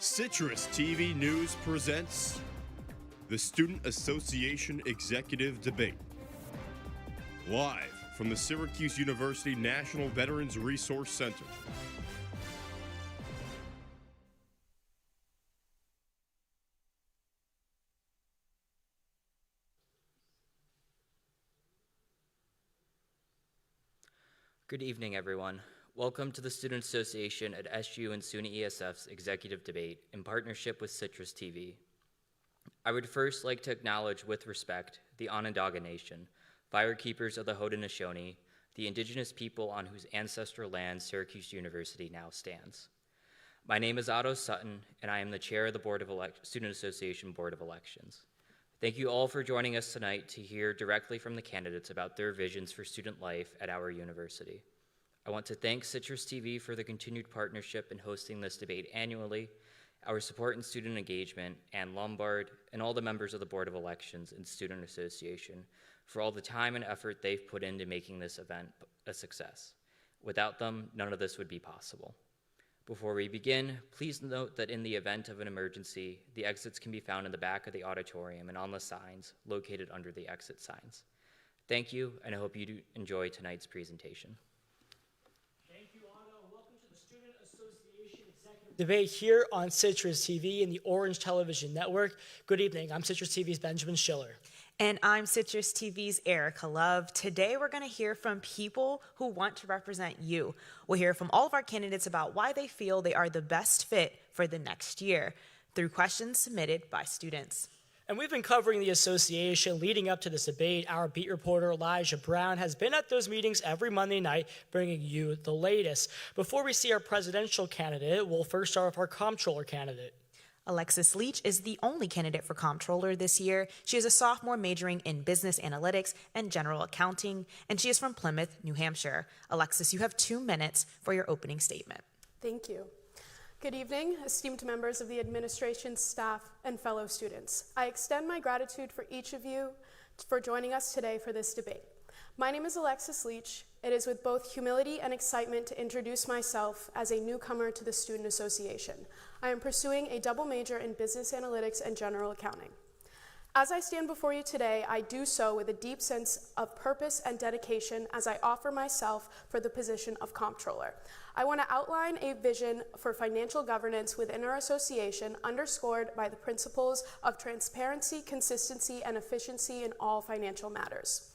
CitrusTV News presents the Student Association Executive Debate. Live from the Syracuse University National Veterans Resource Center. Good evening, everyone. Welcome to the Student Association at SU and SUNY ESF's Executive Debate in partnership with CitrusTV. I would first like to acknowledge with respect the Onondaga Nation, firekeepers of the Haudenosaunee, the indigenous people on whose ancestral land Syracuse University now stands. My name is Otto Sutton, and I am the chair of the Student Association Board of Elections. Thank you all for joining us tonight to hear directly from the candidates about their visions for student life at our university. I want to thank CitrusTV for the continued partnership in hosting this debate annually, our support in student engagement, and Lombard and all the members of the Board of Elections and Student Association for all the time and effort they've put into making this event a success. Without them, none of this would be possible. Before we begin, please note that in the event of an emergency, the exits can be found in the back of the auditorium and on the signs located under the exit signs. Thank you, and I hope you do enjoy tonight's presentation. Debate here on Citrus TV and the Orange Television Network. Good evening. I'm Citrus TV's Benjamin Schiller. And I'm Citrus TV's Ericka Love. Today we're going to hear from people who want to represent you. We'll hear from all of our candidates about why they feel they are the best fit for the next year through questions submitted by students. And we've been covering the association leading up to this debate. Our beat reporter, Elijah Brown, has been at those meetings every Monday night, bringing you the latest. Before we see our presidential candidate, we'll first start with our Comptroller candidate. Alexis Leach is the only candidate for Comptroller this year. She is a sophomore majoring in business analytics and general accounting, and she is from Plymouth, New Hampshire. Alexis, you have 2 minutes for your opening statement. Thank you. Good evening, esteemed members of the administration, staff, and fellow students. I extend my gratitude for each of you for joining us today for this debate. My name is Alexis Leach. It is with both humility and excitement to introduce myself as a newcomer to the Student Association. I am pursuing a double major in business analytics and general accounting. As I stand before you today, I do so with a deep sense of purpose and dedication as I offer myself for the position of Comptroller. I want to outline a vision for financial governance within our association underscored by the principles of transparency, consistency, and efficiency in all financial matters.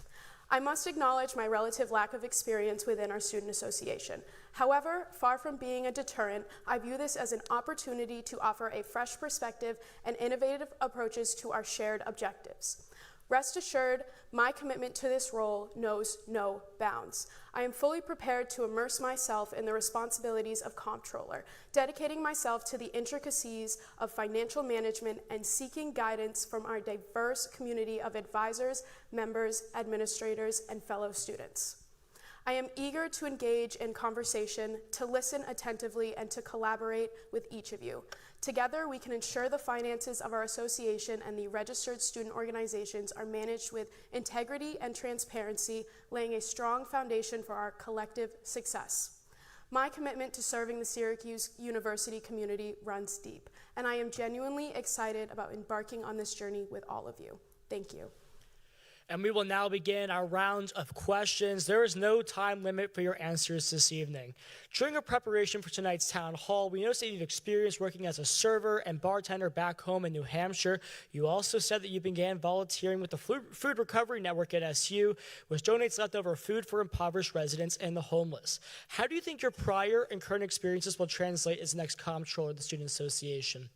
I must acknowledge my relative lack of experience within our student association. However, far from being a deterrent, I view this as an opportunity to offer a fresh perspective and innovative approaches to our shared objectives. Rest assured, my commitment to this role knows no bounds. I am fully prepared to immerse myself in the responsibilities of Comptroller, dedicating myself to the intricacies of financial management and seeking guidance from our diverse community of advisors, members, administrators, and fellow students. I am eager to engage in conversation, to listen attentively, and to collaborate with each of you. Together, we can ensure the finances of our association and the registered student organizations are managed with integrity and transparency, laying a strong foundation for our collective success. My commitment to serving the Syracuse University community runs deep, and I am genuinely excited about embarking on this journey with all of you. Thank you. And we will now begin our round of questions. There is no time limit for your answers this evening. During our preparation for tonight's town hall, we noticed that you've experienced working as a server and bartender back home in New Hampshire. You also said that you began volunteering with the Food Recovery Network at SU, which donates leftover food for impoverished residents and the homeless. How do you think your prior and current experiences will translate as next Comptroller of the Student Association?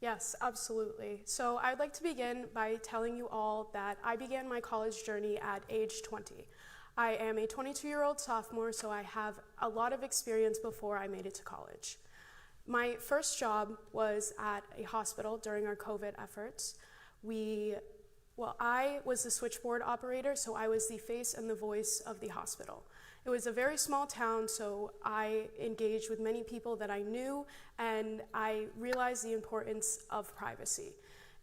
Yes, absolutely. So I'd like to begin by telling you all that I began my college journey at age 20. I am a 22-year-old sophomore, so I have a lot of experience before I made it to college. My first job was at a hospital during our COVID efforts. I was the switchboard operator, so I was the face and the voice of the hospital. It was a very small town, so I engaged with many people that I knew, and I realized the importance of privacy.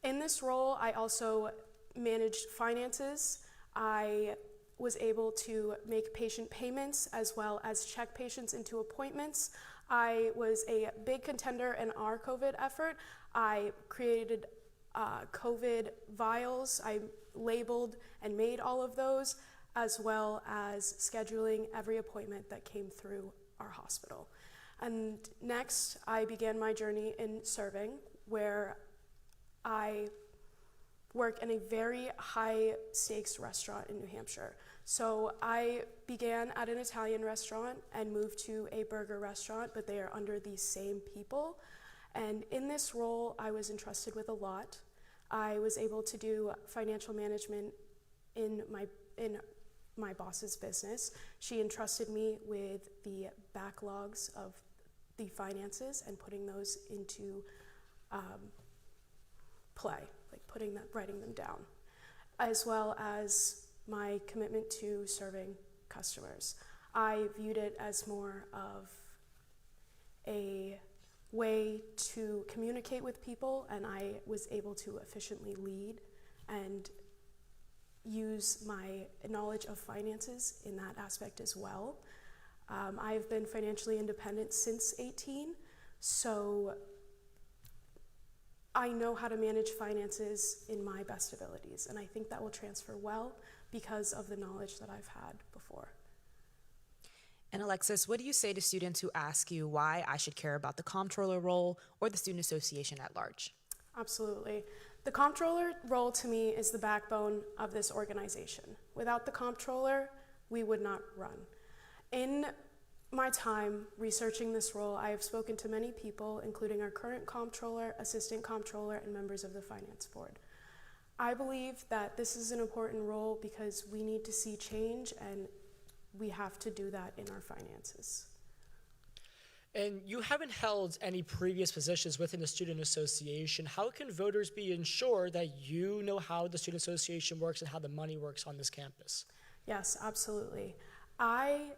In this role, I also managed finances. I was able to make patient payments as well as check patients into appointments. I was a big contender in our COVID effort. I created COVID vials. I labeled and made all of those, as well as scheduling every appointment that came through our hospital. And next, I began my journey in serving, where I work in a very high stakes restaurant in New Hampshire. So I began at an Italian restaurant and moved to a burger restaurant, but they are under the same people. And in this role, I was entrusted with a lot. I was able to do financial management in my boss's business. She entrusted me with the backlogs of the finances and putting those into play, like writing them down, as well as my commitment to serving customers. I viewed it as more of a way to communicate with people, and I was able to efficiently lead and use my knowledge of finances in that aspect as well. I've been financially independent since 18, so I know how to manage finances in my best abilities, and I think that will transfer well because of the knowledge that I've had before. And Alexis, what do you say to students who ask you why I should care about the Comptroller role or the Student Association at large? Absolutely. The Comptroller role to me is the backbone of this organization. Without the Comptroller, we would not run. In my time researching this role, I have spoken to many people, including our current Comptroller, Assistant Comptroller, and members of the Finance Board. I believe that this is an important role because we need to see change, and we have to do that in our finances. And you haven't held any previous positions within the Student Association. How can voters be ensured that you know how the Student Association works and how the money works on this campus? Yes, absolutely. I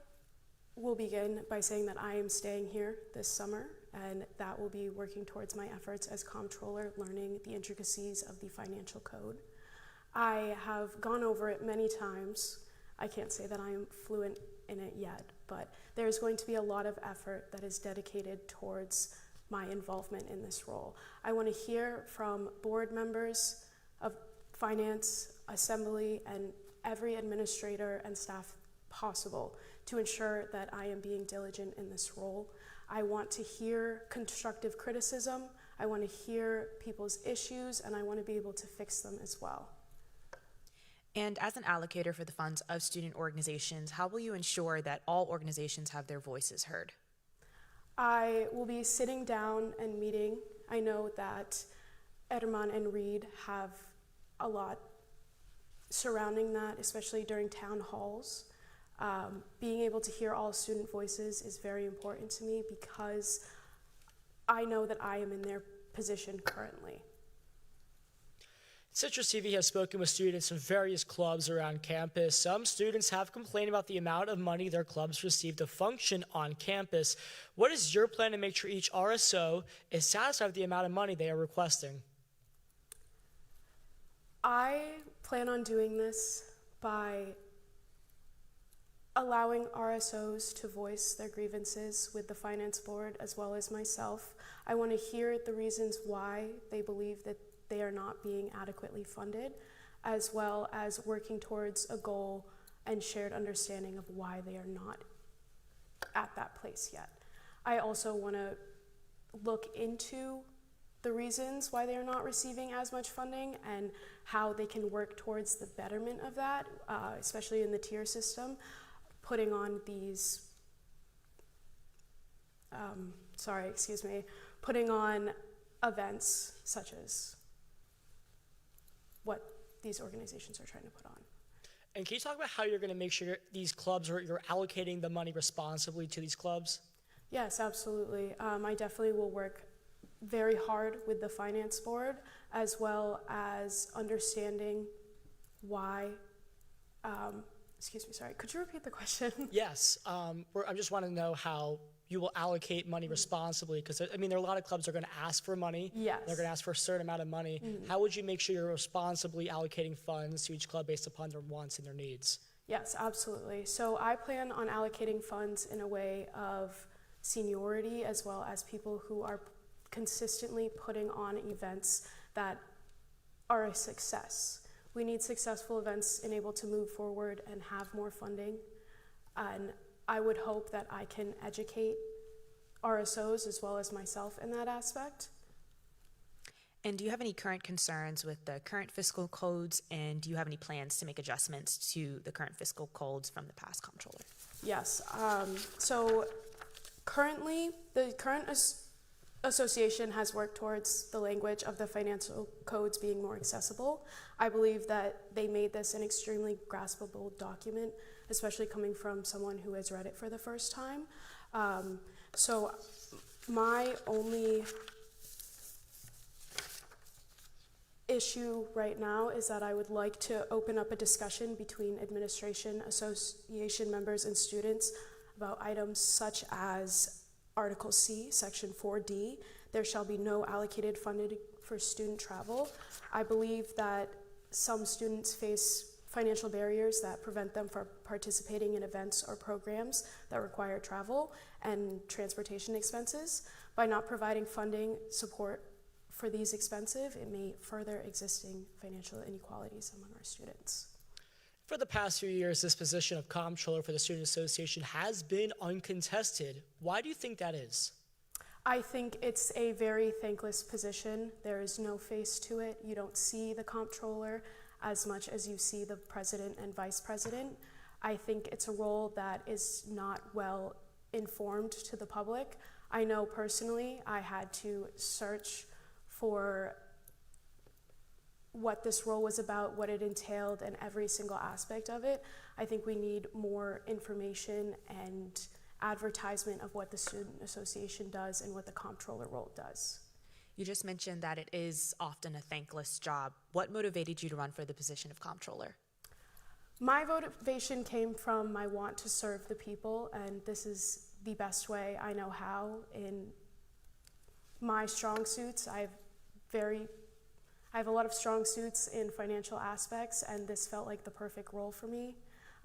will begin by saying that I am staying here this summer, and that will be working towards my efforts as Comptroller, learning the intricacies of the financial code. I have gone over it many times. I can't say that I am fluent in it yet, but there's going to be a lot of effort that is dedicated towards my involvement in this role. I want to hear from board members of finance, assembly, and every administrator and staff possible to ensure that I am being diligent in this role. I want to hear constructive criticism. I want to hear people's issues, and I want to be able to fix them as well. And as an allocator for the funds of student organizations, how will you ensure that all organizations have their voices heard? I will be sitting down and meeting. I know that Ericka and Reed have a lot surrounding that, especially during town halls. Being able to hear all student voices is very important to me because I know that I am in their position currently. CitrusTV has spoken with students in various clubs around campus. Some students have complained about the amount of money their clubs receive to function on campus. What is your plan to make sure each RSO is satisfied with the amount of money they are requesting? I plan on doing this by allowing RSOs to voice their grievances with the Finance Board as well as myself. I want to hear the reasons why they believe that they are not being adequately funded, as well as working towards a goal and shared understanding of why they are not at that place yet. I also want to look into the reasons why they are not receiving as much funding and how they can work towards the betterment of that, especially in the tier system, putting on these, putting on events such as what these organizations are trying to put on. And can you talk about how you're going to make sure these clubs, or you're allocating the money responsibly to these clubs? Yes, absolutely. I definitely will work very hard with the Finance Board, as well as understanding why, could you repeat the question? Yes, I just want to know how you will allocate money responsibly, because I mean, there are a lot of clubs that are going to ask for money. Yes. They're going to ask for a certain amount of money. How would you make sure you're responsibly allocating funds to each club based upon their wants and their needs? Yes, absolutely. So I plan on allocating funds in a way of seniority as well as people who are consistently putting on events that are a success. We need successful events and able to move forward and have more funding. And I would hope that I can educate RSOs as well as myself in that aspect. And do you have any current concerns with the current fiscal codes, and do you have any plans to make adjustments to the current fiscal codes from the past comptroller? Yes. So currently, the current association has worked towards the language of the financial codes being more accessible. I believe that they made this an extremely graspable document, especially coming from someone who has read it for the first time. So my only issue right now is that I would like to open up a discussion between administration, association members, and students about items such as Article C, Section 4D. There shall be no allocated funding for student travel. I believe that some students face financial barriers that prevent them from participating in events or programs that require travel and transportation expenses. By not providing funding support for these expenses, it may further existing financial inequalities among our students. For the past few years, this position of comptroller for the Student Association has been uncontested. Why do you think that is? I think it's a very thankless position. There is no face to it. You don't see the comptroller as much as you see the president and vice president. I think it's a role that is not well informed to the public. I know personally I had to search for what this role was about, what it entailed, and every single aspect of it. I think we need more information and advertisement of what the Student Association does and what the comptroller role does. You just mentioned that it is often a thankless job. What motivated you to run for the position of comptroller? My motivation came from my want to serve the people, and this is the best way I know how. In my strong suits, I have a lot of strong suits in financial aspects, and this felt like the perfect role for me.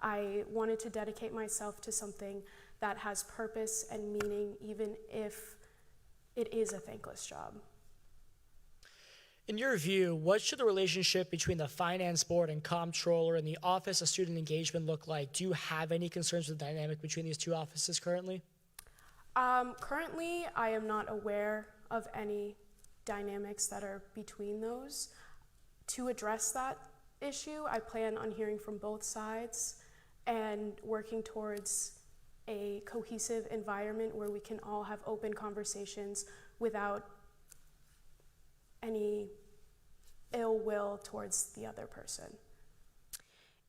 I wanted to dedicate myself to something that has purpose and meaning, even if it is a thankless job. In your view, what should the relationship between the Finance Board and Comptroller and the Office of Student Engagement look like? Do you have any concerns with the dynamic between these two offices currently? Currently, I am not aware of any dynamics that are between those. To address that issue, I plan on hearing from both sides and working towards a cohesive environment where we can all have open conversations without any ill will towards the other person.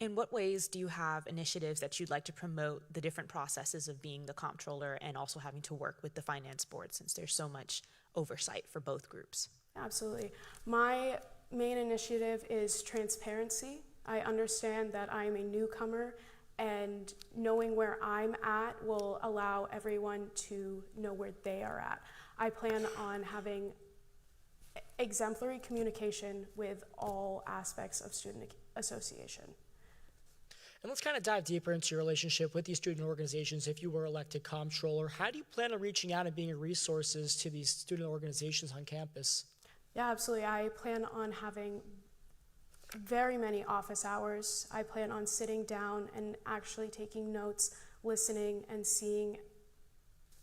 In what ways do you have initiatives that you'd like to promote the different processes of being the comptroller and also having to work with the finance board, since there's so much oversight for both groups? Absolutely. My main initiative is transparency. I understand that I'm a newcomer, and knowing where I'm at will allow everyone to know where they are at. I plan on having exemplary communication with all aspects of student association. And let's kind of dive deeper into your relationship with these student organizations. If you were elected comptroller, how do you plan on reaching out and being resources to these student organizations on campus? Yeah, absolutely. I plan on having very many office hours. I plan on sitting down and actually taking notes, listening, and seeing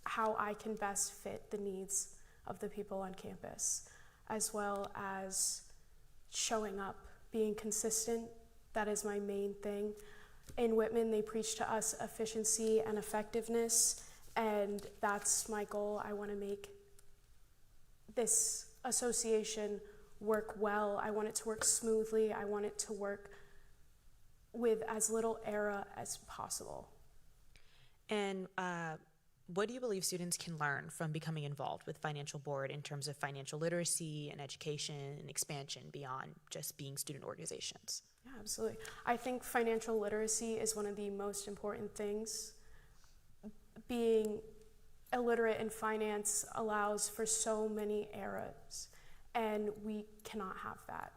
how I can best fit the needs of the people on campus, as well as showing up, being consistent. That is my main thing. In Whitman, they preach to us efficiency and effectiveness, and that's my goal. I want to make this association work well. I want it to work smoothly. I want it to work with as little error as possible. And what do you believe students can learn from becoming involved with Financial Board in terms of financial literacy and education and expansion beyond just being student organizations? Yeah, absolutely. I think financial literacy is one of the most important things. Being illiterate in finance allows for so many errors, and we cannot have that.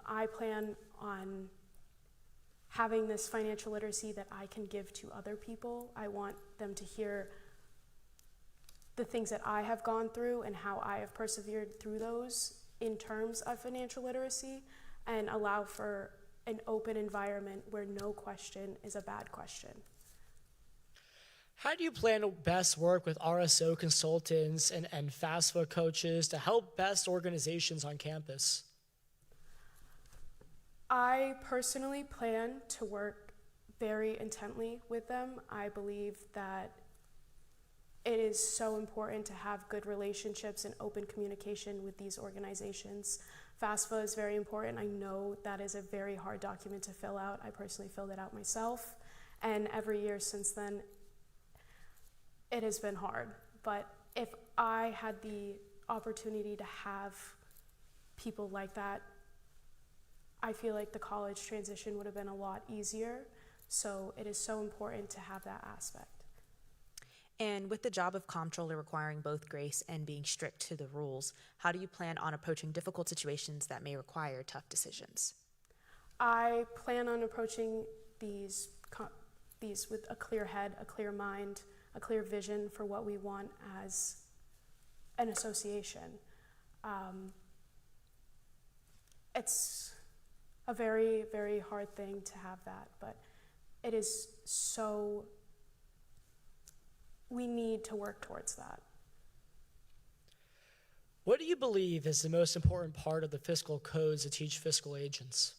I plan on having this financial literacy that I can give to other people. I want them to hear the things that I have gone through and how I have persevered through those in terms of financial literacy, and allow for an open environment where no question is a bad question. How do you plan to best work with RSO consultants and FAFSA coaches to help best organizations on campus? I personally plan to work very intently with them. I believe that it is so important to have good relationships and open communication with these organizations. FAFSA is very important. I know that is a very hard document to fill out. I personally filled it out myself, and every year since then, it has been hard. But if I had the opportunity to have people like that, I feel like the college transition would have been a lot easier. So it is so important to have that aspect. And with the job of comptroller requiring both grace and being strict to the rules, how do you plan on approaching difficult situations that may require tough decisions? I plan on approaching these with a clear head, a clear mind, a clear vision for what we want as an association. It's a very, very hard thing to have that, but it is so, we need to work towards that. What do you believe is the most important part of the fiscal codes to teach fiscal agents?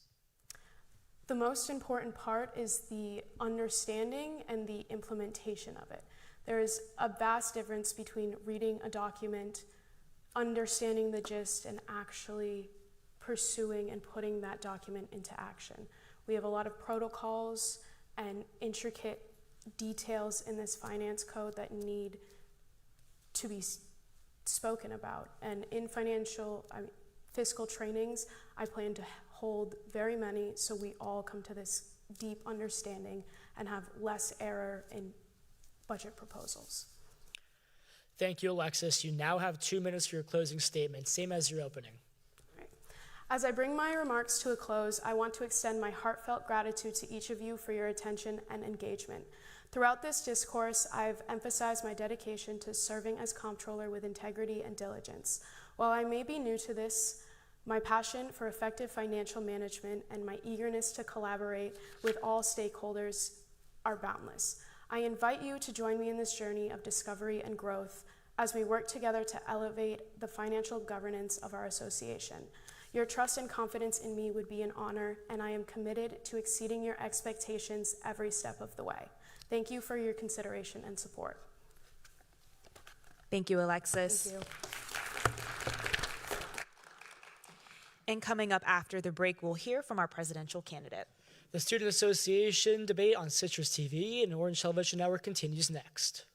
The most important part is the understanding and the implementation of it. There is a vast difference between reading a document, understanding the gist, and actually pursuing and putting that document into action. We have a lot of protocols and intricate details in this finance code that need to be spoken about. And in fiscal trainings, I plan to hold very many so we all come to this deep understanding and have less error in budget proposals. Thank you, Alexis. You now have 2 minutes for your closing statement, same as your opening. As I bring my remarks to a close, I want to extend my heartfelt gratitude to each of you for your attention and engagement. Throughout this discourse, I've emphasized my dedication to serving as comptroller with integrity and diligence. While I may be new to this, my passion for effective financial management and my eagerness to collaborate with all stakeholders are boundless. I invite you to join me in this journey of discovery and growth as we work together to elevate the financial governance of our association. Your trust and confidence in me would be an honor, and I am committed to exceeding your expectations every step of the way. Thank you for your consideration and support. Thank you, Alexis. Thank you. And coming up after the break, we'll hear from our presidential candidate. The Student Association debate on Citrus TV and Orange Television Network continues next.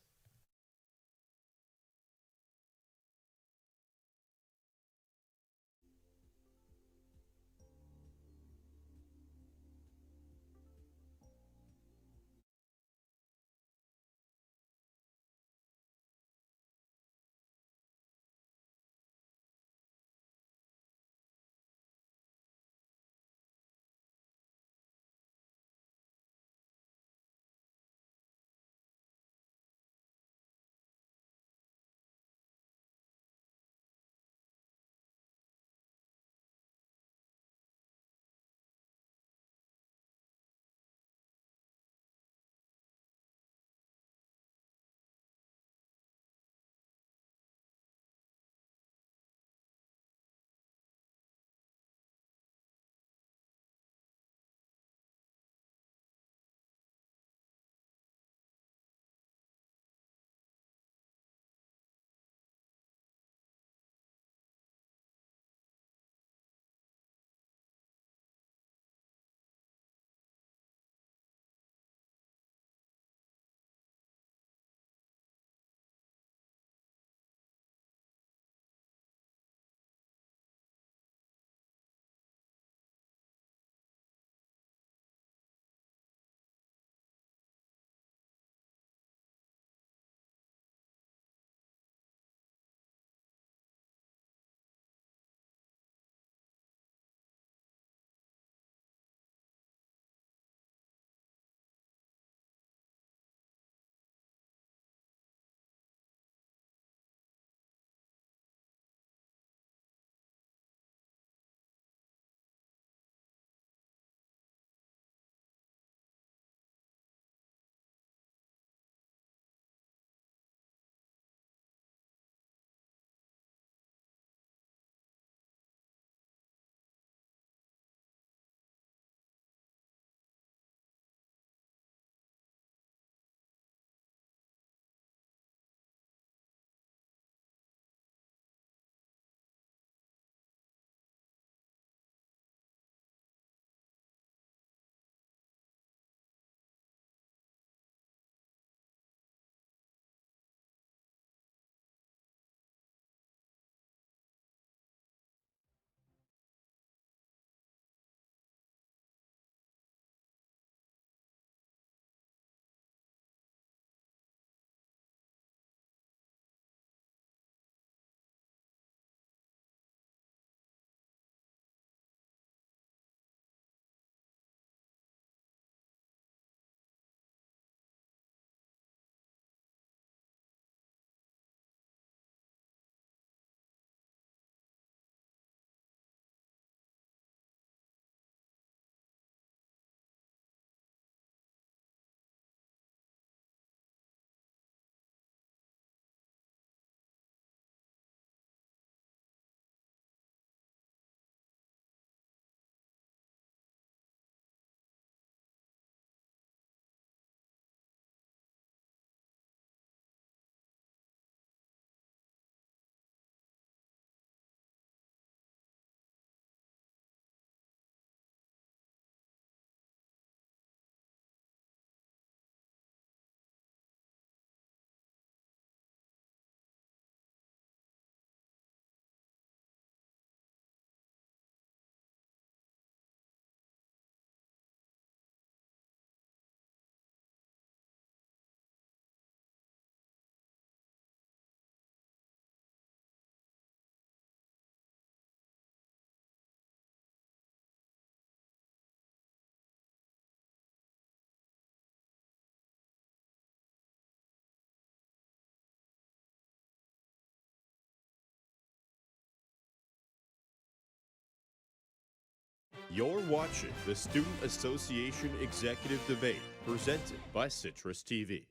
You're watching the Student Association Executive Debate presented by CitrusTV.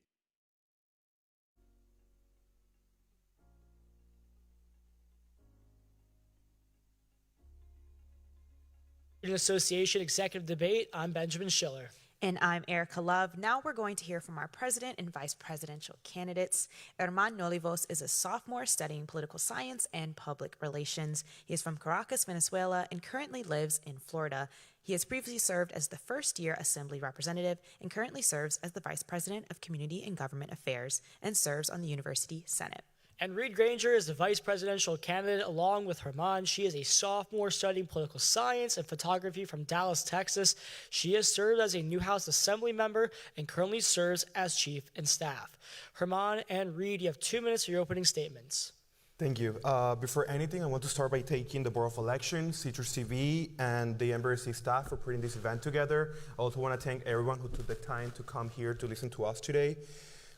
Student Association Executive Debate. I'm Benjamin Schiller. And I'm Ericka Love. Now we're going to hear from our president and vice presidential candidates. Herman Nolivos is a sophomore studying political science and public relations. He is from Caracas, Venezuela, and currently lives in Florida. He has previously served as the first-year Assembly representative and currently serves as the vice president of Community and Government Affairs and serves on the University Senate. And Reed Granger is the vice presidential candidate along with Herman. She is a sophomore studying political science and photography from Dallas, Texas. She has served as a Newhouse Assembly member and currently serves as chief and staff. Herman and Reed, you have 2 minutes for your opening statements. Thank you. Before anything, I want to start by thanking the Board of Elections, CitrusTV, and the embassy staff for putting this event together. I also want to thank everyone who took the time to come here to listen to us today.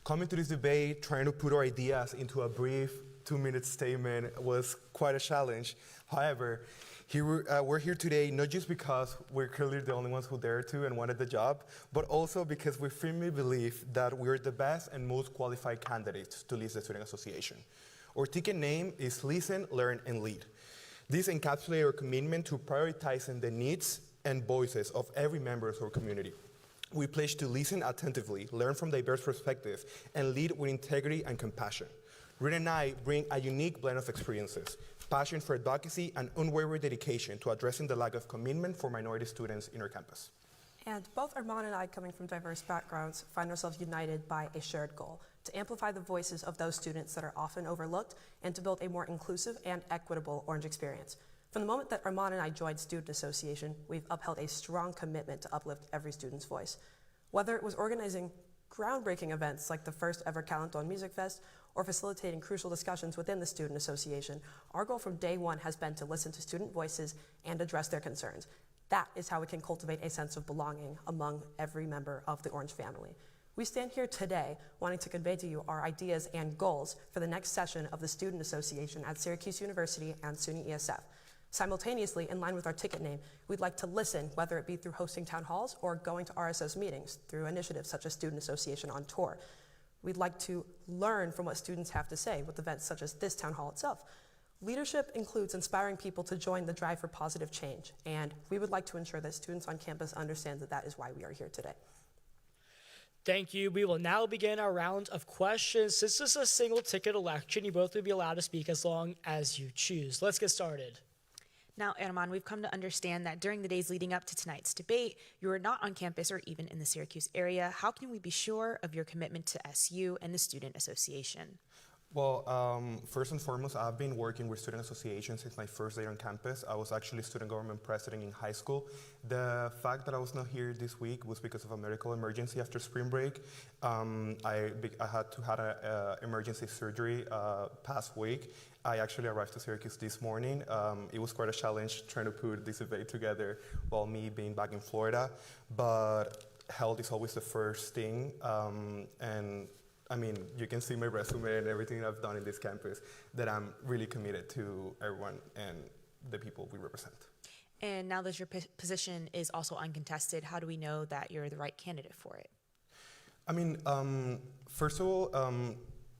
Coming to this debate, trying to put our ideas into a brief 2-minute statement was quite a challenge. However, we're here today not just because we're clearly the only ones who dared to and wanted the job, but also because we firmly believe that we're the best and most qualified candidates to lead the Student Association. Our ticket name is Listen, Learn, and Lead. This encapsulates our commitment to prioritizing the needs and voices of every member of our community. We pledge to listen attentively, learn from diverse perspectives, and lead with integrity and compassion. Reed and I bring a unique blend of experiences, passion for advocacy, and unwavering dedication to addressing the lack of commitment for minority students in our campus. And both Herman and I, coming from diverse backgrounds, find ourselves united by a shared goal: to amplify the voices of those students that are often overlooked and to build a more inclusive and equitable Orange experience. From the moment that Herman and I joined Student Association, we've upheld a strong commitment to uplift every student's voice. Whether it was organizing groundbreaking events like the first ever Calentón Music Fest or facilitating crucial discussions within the Student Association, our goal from day one has been to listen to student voices and address their concerns. That is how we can cultivate a sense of belonging among every member of the Orange family. We stand here today wanting to convey to you our ideas and goals for the next session of the Student Association at Syracuse University and SUNY ESF. Simultaneously, in line with our ticket name, we'd like to listen, whether it be through hosting town halls or going to RSS meetings through initiatives such as Student Association on Tour. We'd like to learn from what students have to say with events such as this town hall itself. Leadership includes inspiring people to join the drive for positive change, and we would like to ensure that students on campus understand that that is why we are here today. Thank you. We will now begin our round of questions. Since this is a single ticket election, you both will be allowed to speak as long as you choose. Let's get started. Now, Herman, we've come to understand that during the days leading up to tonight's debate, you were not on campus or even in the Syracuse area. How can we be sure of your commitment to SU and the Student Association? Well, first and foremost, I've been working with Student Association since my first day on campus. I was actually student government president in high school. The fact that I was not here this week was because of a medical emergency after spring break. I had to have an emergency surgery past week. I actually arrived to Syracuse this morning. It was quite a challenge trying to put this debate together while me being back in Florida, but health is always the first thing, and I mean, you can see my resume and everything I've done in this campus, that I'm really committed to everyone and the people we represent. And now that your position is also uncontested, how do we know that you're the right candidate for it? I mean, first of all,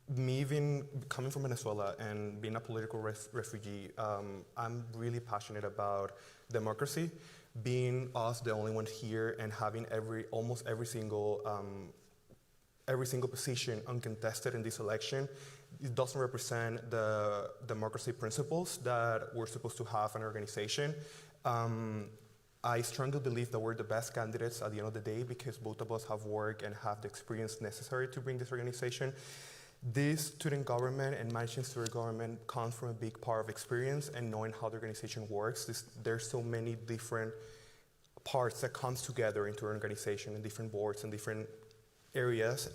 me even coming from Venezuela and being a political refugee, I'm really passionate about democracy, being us the only ones here and having almost every single position uncontested in this election. It doesn't represent the democracy principles that we're supposed to have in an organization. I strongly believe that we're the best candidates at the end of the day because both of us have worked and have the experience necessary to bring this organization. This student government and managing student government comes from a big part of experience and knowing how the organization works. There's so many different parts that comes together into an organization and different boards and different areas,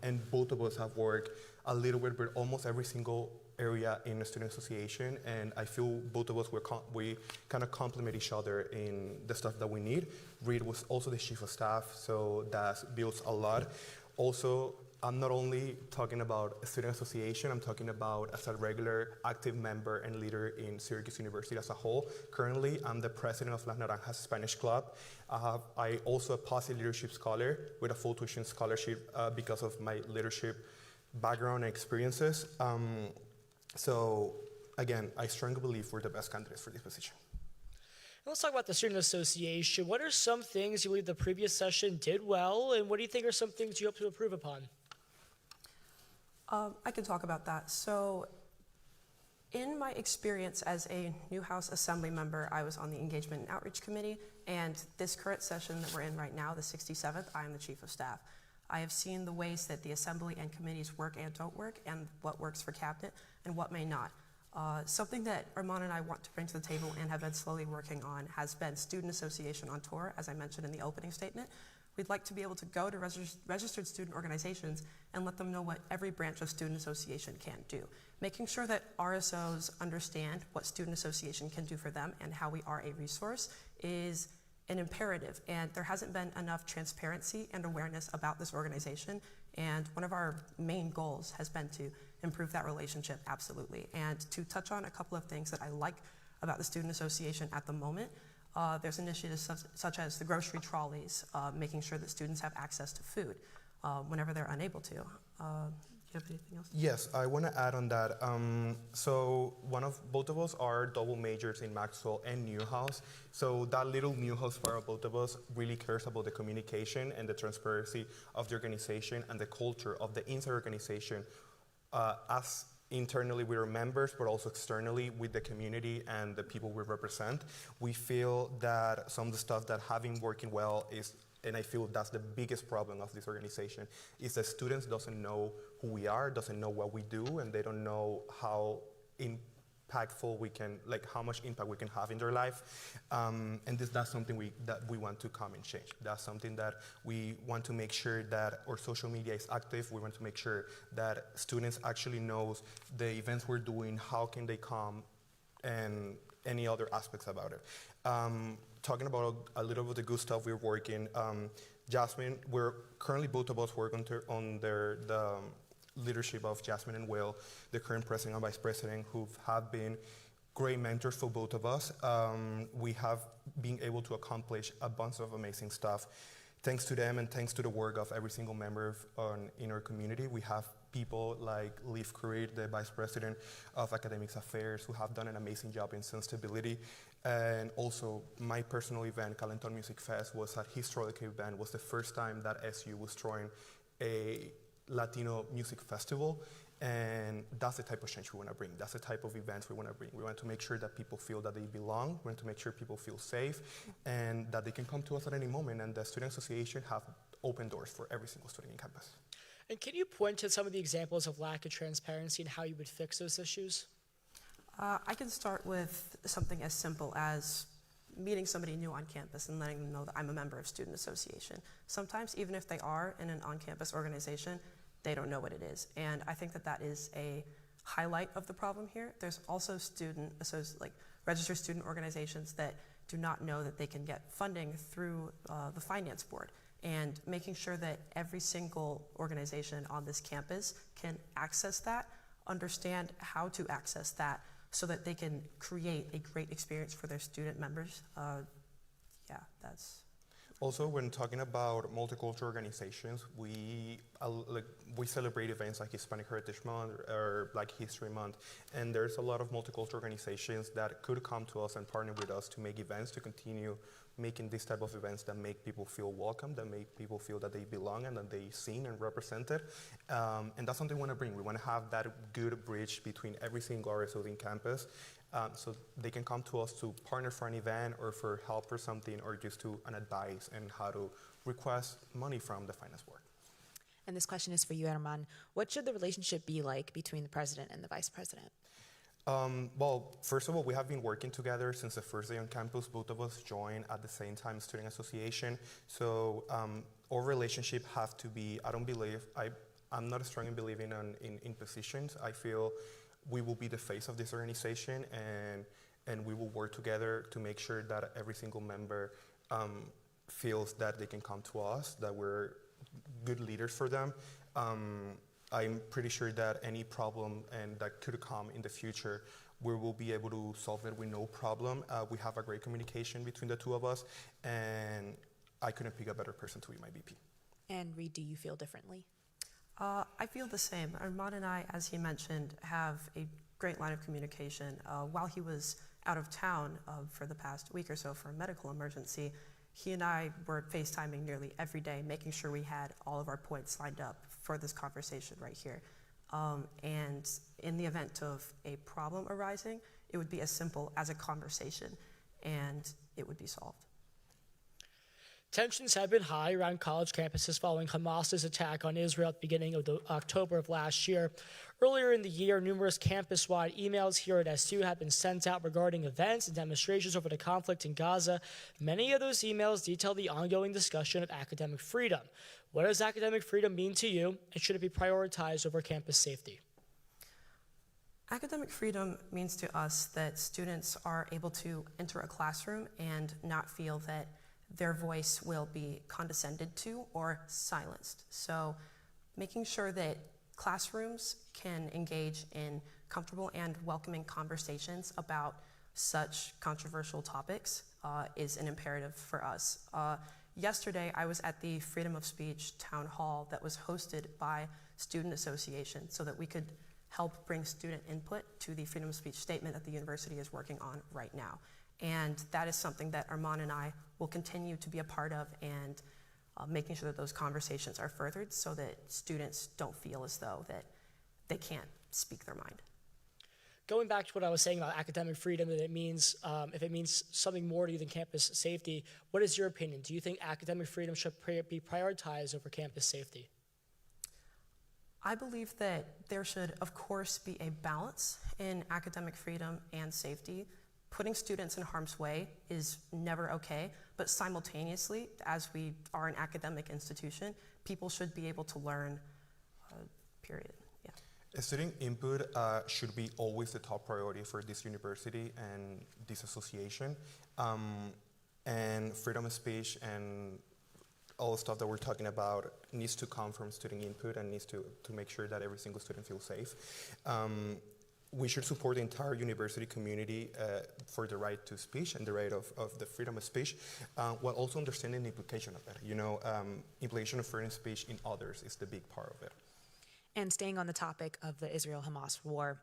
and both of us have worked a little bit with almost every single area in the student association, and I feel both of us, we kind of complement each other in the stuff that we need. Reed was also the chief of staff, so that builds a lot. Also, I'm not only talking about a student association, I'm talking about as a regular active member and leader in Syracuse University as a whole. Currently, I'm the president of Las Naranjas Spanish Club. I also a positive leadership scholar with a full tuition scholarship because of my leadership background and experiences. So again, I strongly believe we're the best candidates for this position. Let's talk about the Student Association. What are some things you believe the previous session did well, and what do you think are some things you hope to improve upon? I can talk about that. So in my experience as a new House Assembly member, I was on the Engagement and Outreach Committee, and this current session that we're in right now, the 67th, I am the Chief of Staff. I have seen the ways that the Assembly and committees work and don't work, and what works for Cabinet and what may not. Something that Armand and I want to bring to the table and have been slowly working on has been Student Association on Tour, as I mentioned in the opening statement. We'd like to be able to go to registered student organizations and let them know what every branch of Student Association can do. Making sure that RSOs understand what Student Association can do for them and how we are a resource is an imperative, and there hasn't been enough transparency and awareness about this organization, and one of our main goals has been to improve that relationship, absolutely. And to touch on a couple of things that I like about the Student Association at the moment, there's initiatives such as the grocery trolleys, making sure that students have access to food whenever they're unable to. Do you have anything else? Yes, I want to add on that. So both of us are double majors in Maxwell and Newhouse. So that little Newhouse part of both of us really cares about the communication and the transparency of the organization and the culture of the inside organization, as internally with our members, but also externally with the community and the people we represent. We feel that some of the stuff that have been working well is, and I feel that's the biggest problem of this organization, is that students doesn't know who we are, doesn't know what we do, and they don't know how impactful we can, like how much impact we can have in their life. And that's something that we want to come and change. That's something that we want to make sure that our social media is active. We want to make sure that students actually knows the events we're doing, how can they come, and any other aspects about it. Talking about a little bit of the good stuff we're working, Jasmine, we're currently both of us work on the leadership of Jasmine and Will, the current president and vice president, who have been great mentors for both of us. We have been able to accomplish a bunch of amazing stuff. Thanks to them and thanks to the work of every single member in our community, we have people like Liv Creed, the Vice President of Academic Affairs, who have done an amazing job in sensibility. And also, my personal event, Calenton Music Fest, was a historical event. Was the first time that SU was throwing a Latino music festival. And that's the type of change we want to bring. That's the type of events we want to bring. We want to make sure that people feel that they belong. We want to make sure people feel safe and that they can come to us at any moment. And the Student Association have open doors for every single student in campus. And can you point to some of the examples of lack of transparency and how you would fix those issues? I can start with something as simple as meeting somebody new on campus and letting them know that I'm a member of Student Association. Sometimes, even if they are in an on-campus organization, they don't know what it is. And I think that is a highlight of the problem here. There's also registered student organizations that do not know that they can get funding through the finance board. And making sure that every single organization on this campus can access that, understand how to access that, so that they can create a great experience for their student members. That's... Also, when talking about multicultural organizations, we celebrate events like Hispanic Heritage Month or Black History Month, and there's a lot of multicultural organizations that could come to us and partner with us to make events, to continue making this type of events that make people feel welcome, that make people feel that they belong and that they're seen and represented. And that's something we want to bring. We want to have that good bridge between every single RSO in campus, so they can come to us to partner for an event or for help or something, or just to an advice and how to request money from the finance board. And this question is for you, Armand. What should the relationship be like between the president and the vice president? Well, first of all, we have been working together since the first day on campus. Both of us joined at the same time Student Association. So our relationship have to be, I'm not a strong believer in positions. I feel we will be the face of this organization, and we will work together to make sure that every single member feels that they can come to us, that we're good leaders for them. I'm pretty sure that any problem and that could come in the future, we will be able to solve it with no problem. We have a great communication between the two of us, and I couldn't pick a better person to be my VP. And Reed, do you feel differently? I feel the same. Armand and I, as he mentioned, have a great line of communication. While he was out of town for the past week or so for a medical emergency, he and I were FaceTiming nearly every day, making sure we had all of our points lined up for this conversation right here. And in the event of a problem arising, it would be as simple as a conversation, and it would be solved. Tensions have been high around college campuses following Hamas's attack on Israel at the beginning of October of last year. Earlier in the year, numerous campus-wide emails here at SU have been sent out regarding events and demonstrations over the conflict in Gaza. Many of those emails detail the ongoing discussion of academic freedom. What does academic freedom mean to you, and should it be prioritized over campus safety? Academic freedom means to us that students are able to enter a classroom and not feel that their voice will be condescended to or silenced. So making sure that classrooms can engage in comfortable and welcoming conversations about such controversial topics is an imperative for us. Yesterday, I was at the Freedom of Speech Town Hall that was hosted by Student Association so that we could help bring student input to the Freedom of Speech statement that the university is working on right now. And that is something that Armand and I will continue to be a part of, and making sure that those conversations are furthered so that students don't feel as though that they can't speak their mind. Going back to what I was saying about academic freedom, that it means, if it means something more to you than campus safety, what is your opinion? Do you think academic freedom should be prioritized over campus safety? I believe that there should, of course, be a balance in academic freedom and safety. Putting students in harm's way is never okay, but simultaneously, as we are an academic institution, people should be able to learn, period. Yeah. Student input should be always the top priority for this university and this association. And freedom of speech and all the stuff that we're talking about needs to come from student input and needs to make sure that every single student feels safe. We should support the entire university community for the right to speech and the right of the freedom of speech, while also understanding the implication of it. You know, implication of freedom of speech in others is the big part of it. And staying on the topic of the Israel-Hamas war,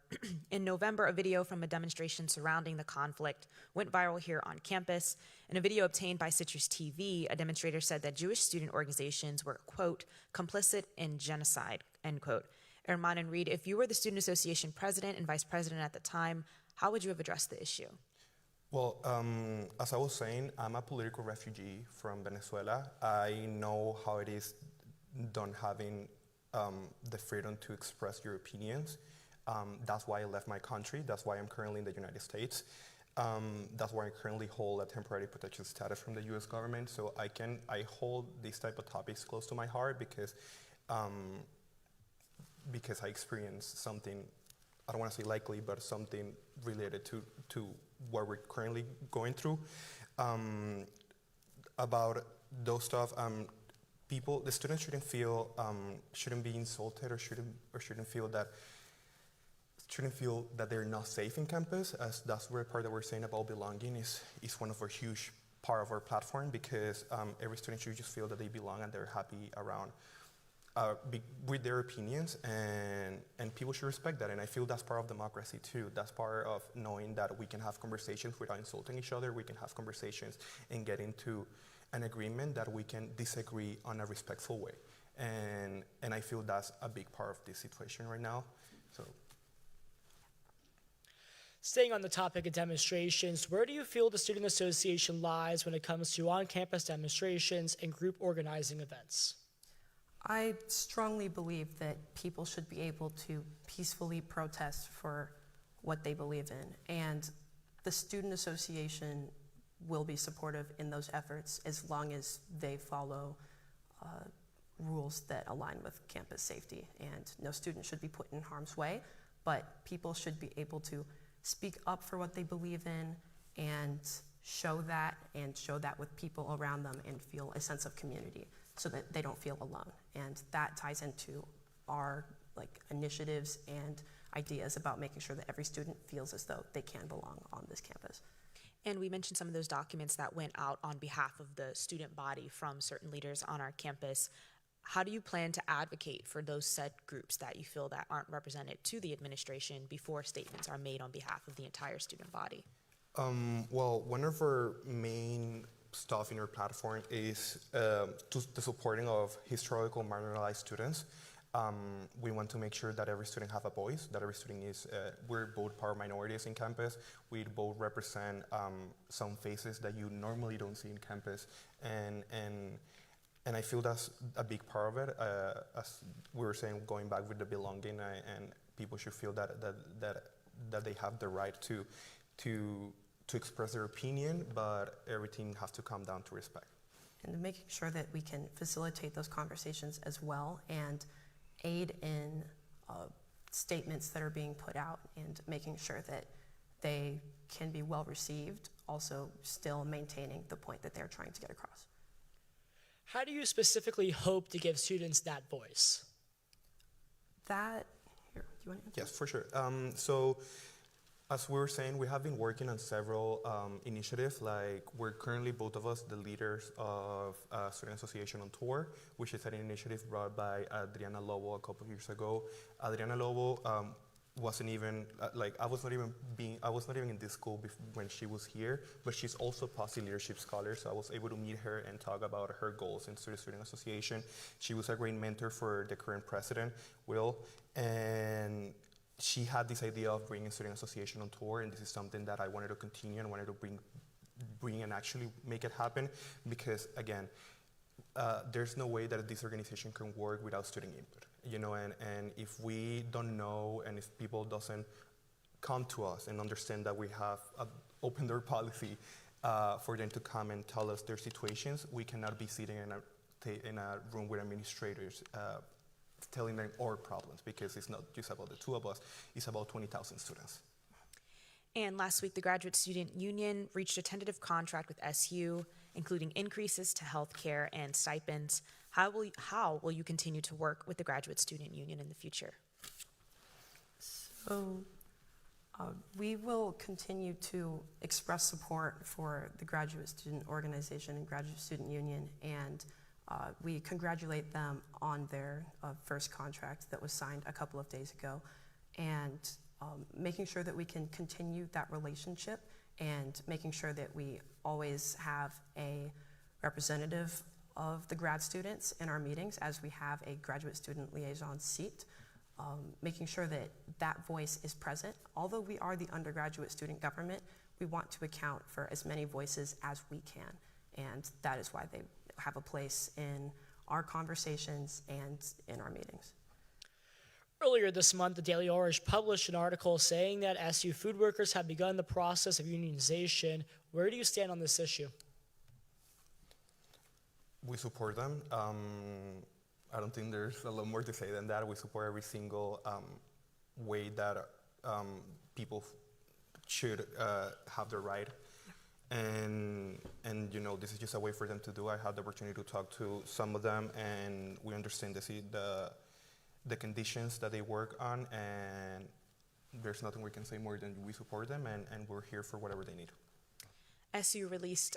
in November, a video from a demonstration surrounding the conflict went viral here on campus. In a video obtained by CitrusTV, a demonstrator said that Jewish student organizations were, quote, complicit in genocide, end quote. Armand and Reed, if you were the Student Association president and vice president at the time, how would you have addressed the issue? Well, as I was saying, I'm a political refugee from Venezuela. I know how it is not having the freedom to express your opinions. That's why I left my country. That's why I'm currently in the United States. That's why I currently hold a temporary protection status from the U.S. government. So I hold these type of topics close to my heart because I experienced something, I don't want to say likely, but something related to what we're currently going through. About those stuff, the students shouldn't be insulted or shouldn't feel that they're not safe in campus, as that's the part that we're saying about belonging is one of our huge part of our platform, because every student should just feel that they belong and they're happy around with their opinions, and people should respect that. And I feel that's part of democracy too. That's part of knowing that we can have conversations without insulting each other. We can have conversations and get into an agreement that we can disagree on a respectful way. And I feel that's a big part of this situation right now. So. Staying on the topic of demonstrations, where do you feel the Student Association lies when it comes to on-campus demonstrations and group organizing events? I strongly believe that people should be able to peacefully protest for what they believe in, and the Student Association will be supportive in those efforts as long as they follow rules that align with campus safety. And no student should be put in harm's way, but people should be able to speak up for what they believe in and show that with people around them and feel a sense of community so that they don't feel alone. And that ties into our initiatives and ideas about making sure that every student feels as though they can belong on this campus. And we mentioned some of those documents that went out on behalf of the student body from certain leaders on our campus. How do you plan to advocate for those said groups that you feel that aren't represented to the administration before statements are made on behalf of the entire student body? Well, one of our main stuff in our platform is the supporting of historical marginalized students. We want to make sure that every student have a voice, that every student is, we're both part minorities in campus. We both represent some faces that you normally don't see in campus. And I feel that's a big part of it. As we were saying, going back with the belonging, and people should feel that they have the right to express their opinion, but everything has to come down to respect. And making sure that we can facilitate those conversations as well and aid in statements that are being put out and making sure that they can be well received, also still maintaining the point that they're trying to get across. How do you specifically hope to give students that voice? Here, do you want to answer? Yes, for sure. So, as we were saying, we have been working on several initiatives. Like, we're currently, both of us, the leaders of Student Association on Tour, which is an initiative brought by Adriana Lobo a couple of years ago. Adriana Lobo wasn't even, I was not even in this school when she was here, but she's also Posse Leadership Scholar, so I was able to meet her and talk about her goals in Student Association. She was a great mentor for the current president, Will, and she had this idea of bringing Student Association on Tour, and this is something that I wanted to continue and wanted to bring and actually make it happen, because again, there's no way that this organization can work without student input, and if we don't know, and if people doesn't come to us and understand that we have an open door policy for them to come and tell us their situations, we cannot be sitting in a room with administrators telling them our problems, because it's not just about the two of us, it's about 20,000 students. And last week, the Graduate Student Union reached a tentative contract with SU, including increases to health care and stipends. How will you continue to work with the Graduate Student Union in the future? So we will continue to express support for the Graduate Student Organization and Graduate Student Union, and we congratulate them on their first contract that was signed a couple of days ago, and making sure that we can continue that relationship and making sure that we always have a representative of the grad students in our meetings, as we have a graduate student liaison seat, making sure that that voice is present. Although we are the undergraduate student government, we want to account for as many voices as we can, and that is why they have a place in our conversations and in our meetings. Earlier this month, the Daily Orange published an article saying that SU food workers have begun the process of unionization. Where do you stand on this issue? We support them. I don't think there's a lot more to say than that. We support every single way that people should have the right. And this is just a way for them to do. I had the opportunity to talk to some of them, and we understand the conditions that they work on, and there's nothing we can say more than we support them, and we're here for whatever they need. SU released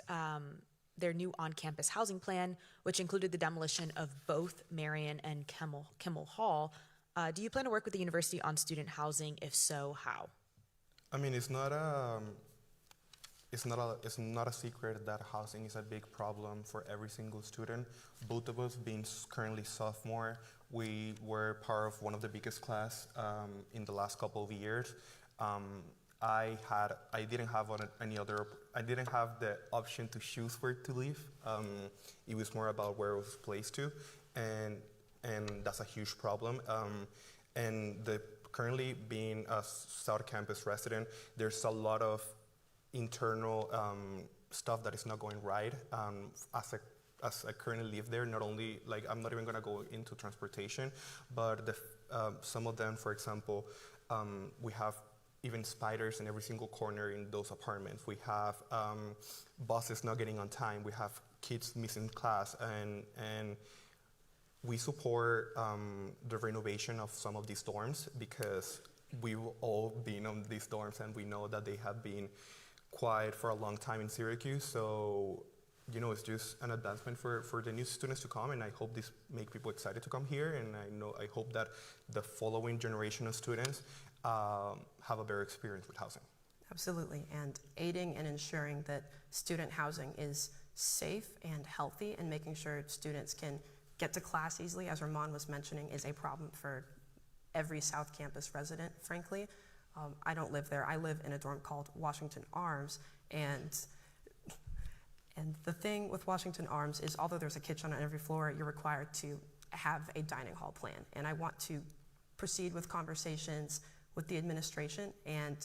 their new on-campus housing plan, which included the demolition of both Marion and Kimmel Hall. Do you plan to work with the university on student housing? If so, how? I mean, it's not a secret that housing is a big problem for every single student. Both of us being currently sophomore, we were part of one of the biggest class in the last couple of years. I didn't have the option to choose where to live. It was more about where I was placed to, and that's a huge problem. Currently being a South Campus resident, there's a lot of internal stuff that is not going right. As I currently live there, not only, I'm not even gonna go into transportation, but some of them, for example, we have even spiders in every single corner in those apartments. We have buses not getting on time. We have kids missing class, and we support the renovation of some of these dorms because we've all been on these dorms and we know that they have been quiet for a long time in Syracuse. So, you know, it's just an advancement for the new students to come, and I hope this make people excited to come here, and I hope that the following generation of students have a better experience with housing. Absolutely, and aiding and ensuring that student housing is safe and healthy, and making sure students can get to class easily, as Ramon was mentioning, is a problem for every South Campus resident, frankly. I don't live there. I live in a dorm called Washington Arms, and the thing with Washington Arms is, although there's a kitchen on every floor, you're required to have a dining hall plan. And I want to proceed with conversations with the administration and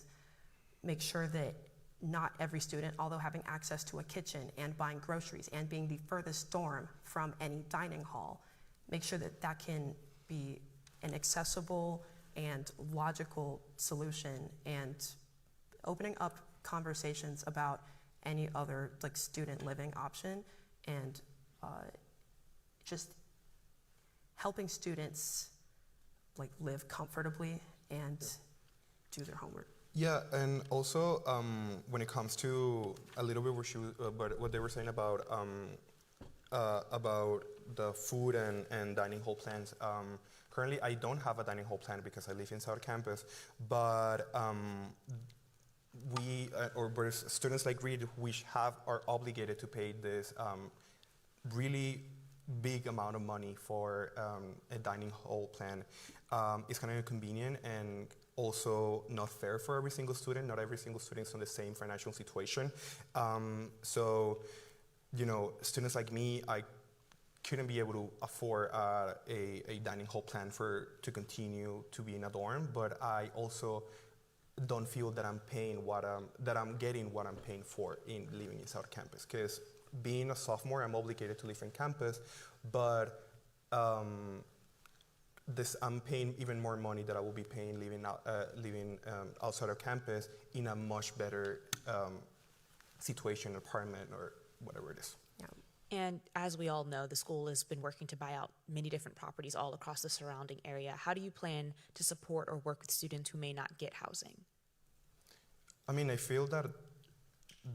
make sure that not every student, although having access to a kitchen and buying groceries and being the furthest dorm from any dining hall, make sure that that can be an accessible and logical solution, and opening up conversations about any other like student living option, and just helping students like live comfortably and do their homework. Yeah, and also when it comes to a little bit what they were saying about the food and dining hall plans. Currently, I don't have a dining hall plan because I live in South Campus, but students like Reed, are obligated to pay this really big amount of money for a dining hall plan. It's kind of inconvenient and also not fair for every single student. Not every single student is in the same financial situation. So, you know, students like me, I couldn't be able to afford a dining hall plan to continue to be in a dorm, but I also don't feel that I'm paying that I'm getting what I'm paying for in living in South Campus. Because being a sophomore, I'm obligated to live in campus, but I'm paying even more money that I will be paying living outside of campus in a much better situation, apartment, or whatever it is. Yeah. And as we all know, the school has been working to buy out many different properties all across the surrounding area. How do you plan to support or work with students who may not get housing? I mean, I feel that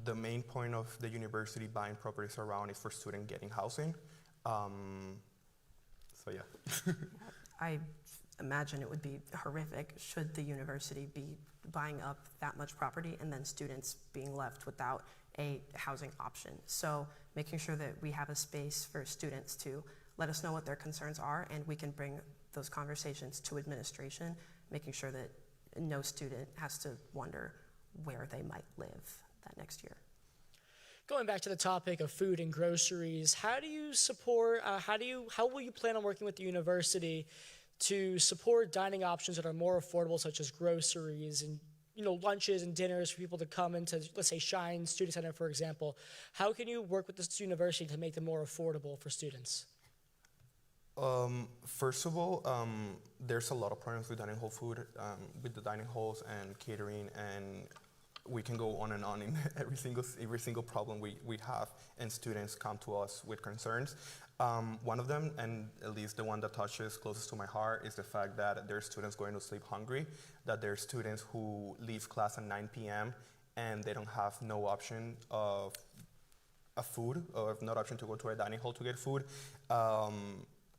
the main point of the university buying properties around is for students getting housing. So yeah. I imagine it would be horrific should the university be buying up that much property and then students being left without a housing option. So making sure that we have a space for students to let us know what their concerns are, and we can bring those conversations to administration, making sure that no student has to wonder where they might live that next year. Going back to the topic of food and groceries, how do you support, how will you plan on working with the university to support dining options that are more affordable, such as groceries and, you know, lunches and dinners for people to come into, let's say, Shine Student Center, for example? How can you work with this university to make them more affordable for students? First of all, there's a lot of problems with dining hall food, with the dining halls and catering, and we can go on and on in every single problem we have, and students come to us with concerns. One of them, and at least the one that touches closest to my heart, is the fact that there's students going to sleep hungry, that there's students who leave class at 9 p.m. and they don't have no option of a food, or no option to go to a dining hall to get food.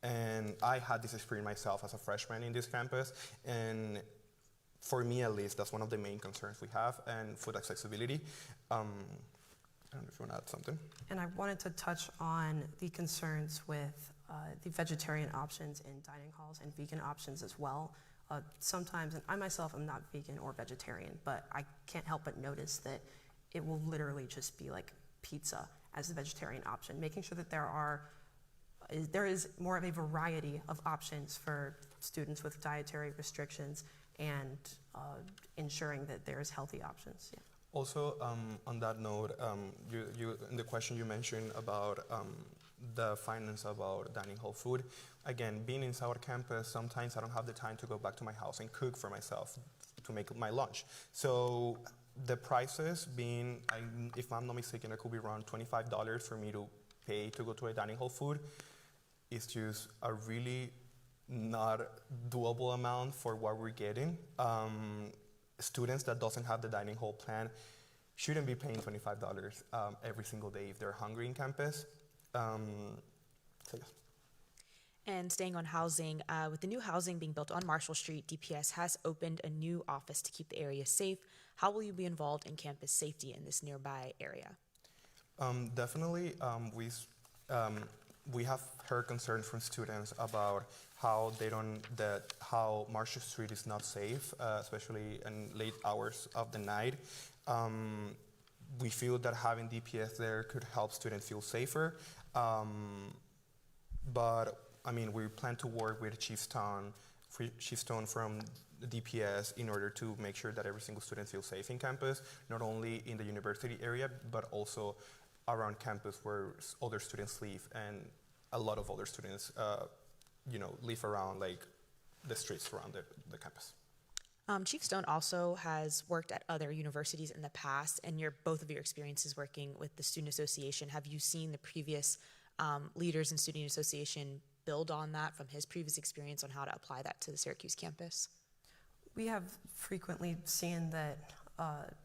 And I had this experience myself as a freshman in this campus, and for me at least, that's one of the main concerns we have, and food accessibility. I don't know if you want to add something. And I wanted to touch on the concerns with the vegetarian options in dining halls and vegan options as well. Sometimes, and I myself am not vegan or vegetarian, but I can't help but notice that it will literally just be like pizza as the vegetarian option, making sure that there is more of a variety of options for students with dietary restrictions, and ensuring that there's healthy options. Yeah. Also, on that note, you in the question you mentioned about the finance about dining hall food. Again, being in South Campus, sometimes I don't have the time to go back to my house and cook for myself to make my lunch. So the prices being, if I'm not mistaken, it could be around $25 for me to pay to go to a dining hall food. is just a really not doable amount for what we're getting. Students that doesn't have the dining hall plan shouldn't be paying $25 every single day if they're hungry in campus. So yes. And staying on housing, with the new housing being built on Marshall Street, DPS has opened a new office to keep the area safe. How will you be involved in campus safety in this nearby area? Definitely, we have heard concerns from students about how how Marshall Street is not safe, especially in late hours of the night. We feel that having DPS there could help students feel safer, but I mean, we plan to work with Chief Stone from the DPS in order to make sure that every single student feels safe in campus, not only in the university area, but also around campus where other students live, and a lot of other students, live around like the streets around the campus. Chief Stone also has worked at other universities in the past, and both of your experiences working with the Student Association, have you seen the previous leaders in Student Association build on that from his previous experience on how to apply that to the Syracuse campus? We have frequently seen that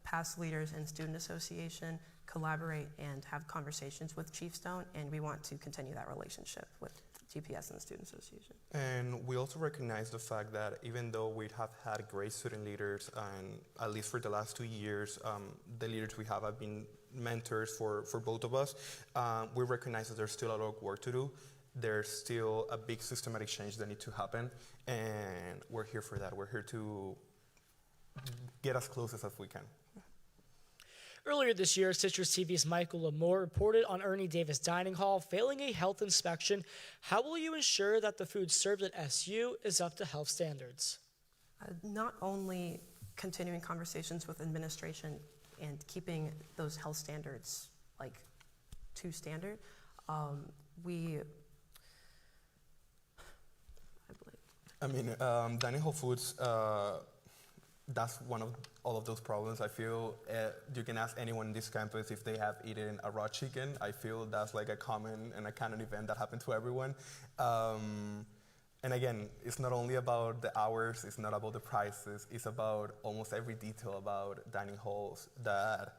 past leaders in Student Association collaborate and have conversations with Chief Stone, and we want to continue that relationship with GPS and the Student Association. And we also recognize the fact that even though we have had great student leaders, and at least for the last 2 years, the leaders we have been mentors for both of us, we recognize that there's still a lot of work to do. There's still a big systematic change that needs to happen, and we're here for that. We're here to get as close as we can. Earlier this year, Citrus TV's Michael Lamore reported on Ernie Davis Dining Hall failing a health inspection. How will you ensure that the food served at SU is up to health standards? Not only continuing conversations with administration and keeping those health standards to standard, Dining hall foods, that's one of all of those problems. I feel you can ask anyone in this campus if they have eaten a raw chicken. I feel that's like a common and a canon event that happened to everyone. And again, it's not only about the hours, it's not about the prices, it's about almost every detail about dining halls that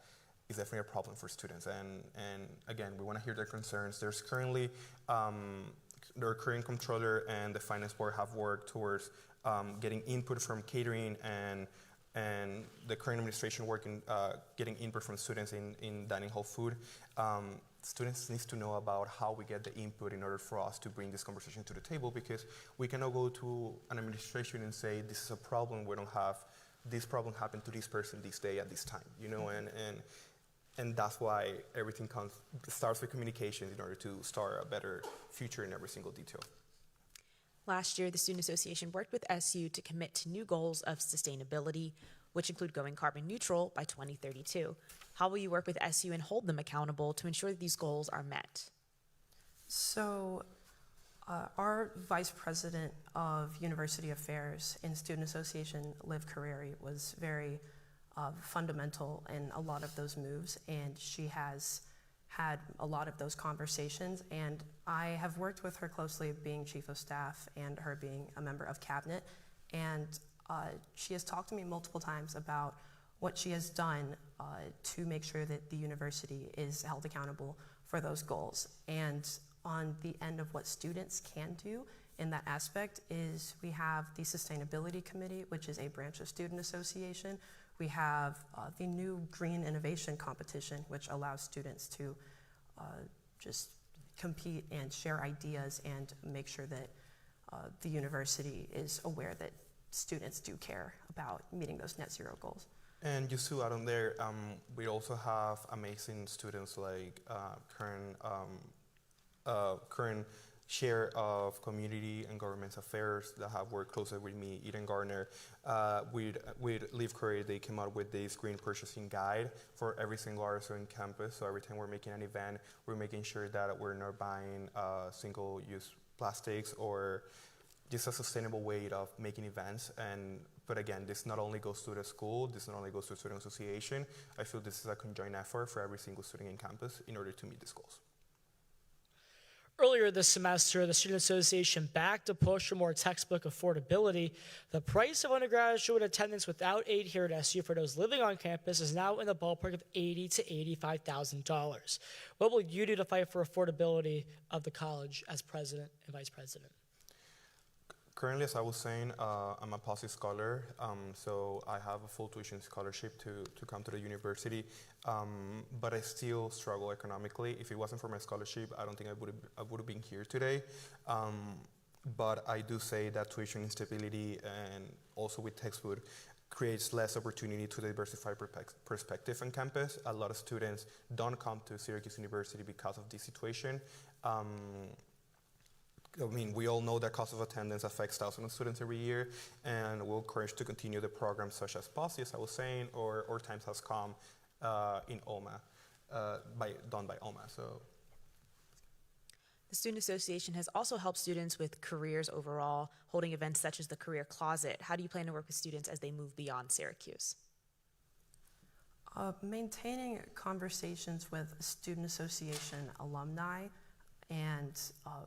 is definitely a problem for students. And again, we want to hear their concerns. There's currently, the current Comptroller and the Finance Board have worked towards getting input from catering, and the current administration working getting input from students in dining hall food. Students need to know about how we get the input in order for us to bring this conversation to the table, because we cannot go to an administration and say, this is a problem, we don't have, this problem happened to this person this day at this time, and that's why everything starts with communication in order to start a better future in every single detail. Last year, the Student Association worked with SU to commit to new goals of sustainability, which include going carbon neutral by 2032. How will you work with SU and hold them accountable to ensure that these goals are met? So our Vice President of University Affairs and Student Association, Liv Carreri, was very fundamental in a lot of those moves, and she has had a lot of those conversations, and I have worked with her closely, being Chief of Staff and her being a member of Cabinet, and she has talked to me multiple times about what she has done to make sure that the university is held accountable for those goals. And on the end of what students can do in that aspect is we have the Sustainability Committee, which is a branch of Student Association. We have the new Green Innovation Competition, which allows students to just compete and share ideas and make sure that the university is aware that students do care about meeting those net zero goals. And just to add on there, we also have amazing students like current chair of community and government affairs that have worked closely with me, Eden Gardner. With Liv Curry, they came out with this green purchasing guide for every single RSO in campus. So every time we're making an event, we're making sure that we're not buying single-use plastics or just a sustainable way of making events. But again, this not only goes to the school, this not only goes to the student association. I feel this is a conjoined effort for every single student in campus in order to meet these goals. Earlier this semester, the Student Association backed a push for more textbook affordability. The price of undergraduate attendance without aid here at SU for those living on campus is now in the ballpark of $80,000 to $85,000. What will you do to fight for affordability of the college as president and vice president? Currently, as I was saying, I'm a POSI scholar, so I have a full tuition scholarship to come to the university, but I still struggle economically. If it wasn't for my scholarship, I don't think I would have been here today. But I do say that tuition instability and also with textbook creates less opportunity to diversify perspective on campus. A lot of students don't come to Syracuse University because of this situation. I mean, we all know that cost of attendance affects thousands of students every year, and we'll encourage to continue the programs such as POSI, as I was saying, or Times Has Come in OMA, done by OMA. So, The Student Association has also helped students with careers overall, holding events such as the Career Closet. How do you plan to work with students as they move beyond Syracuse? Maintaining conversations with Student Association alumni and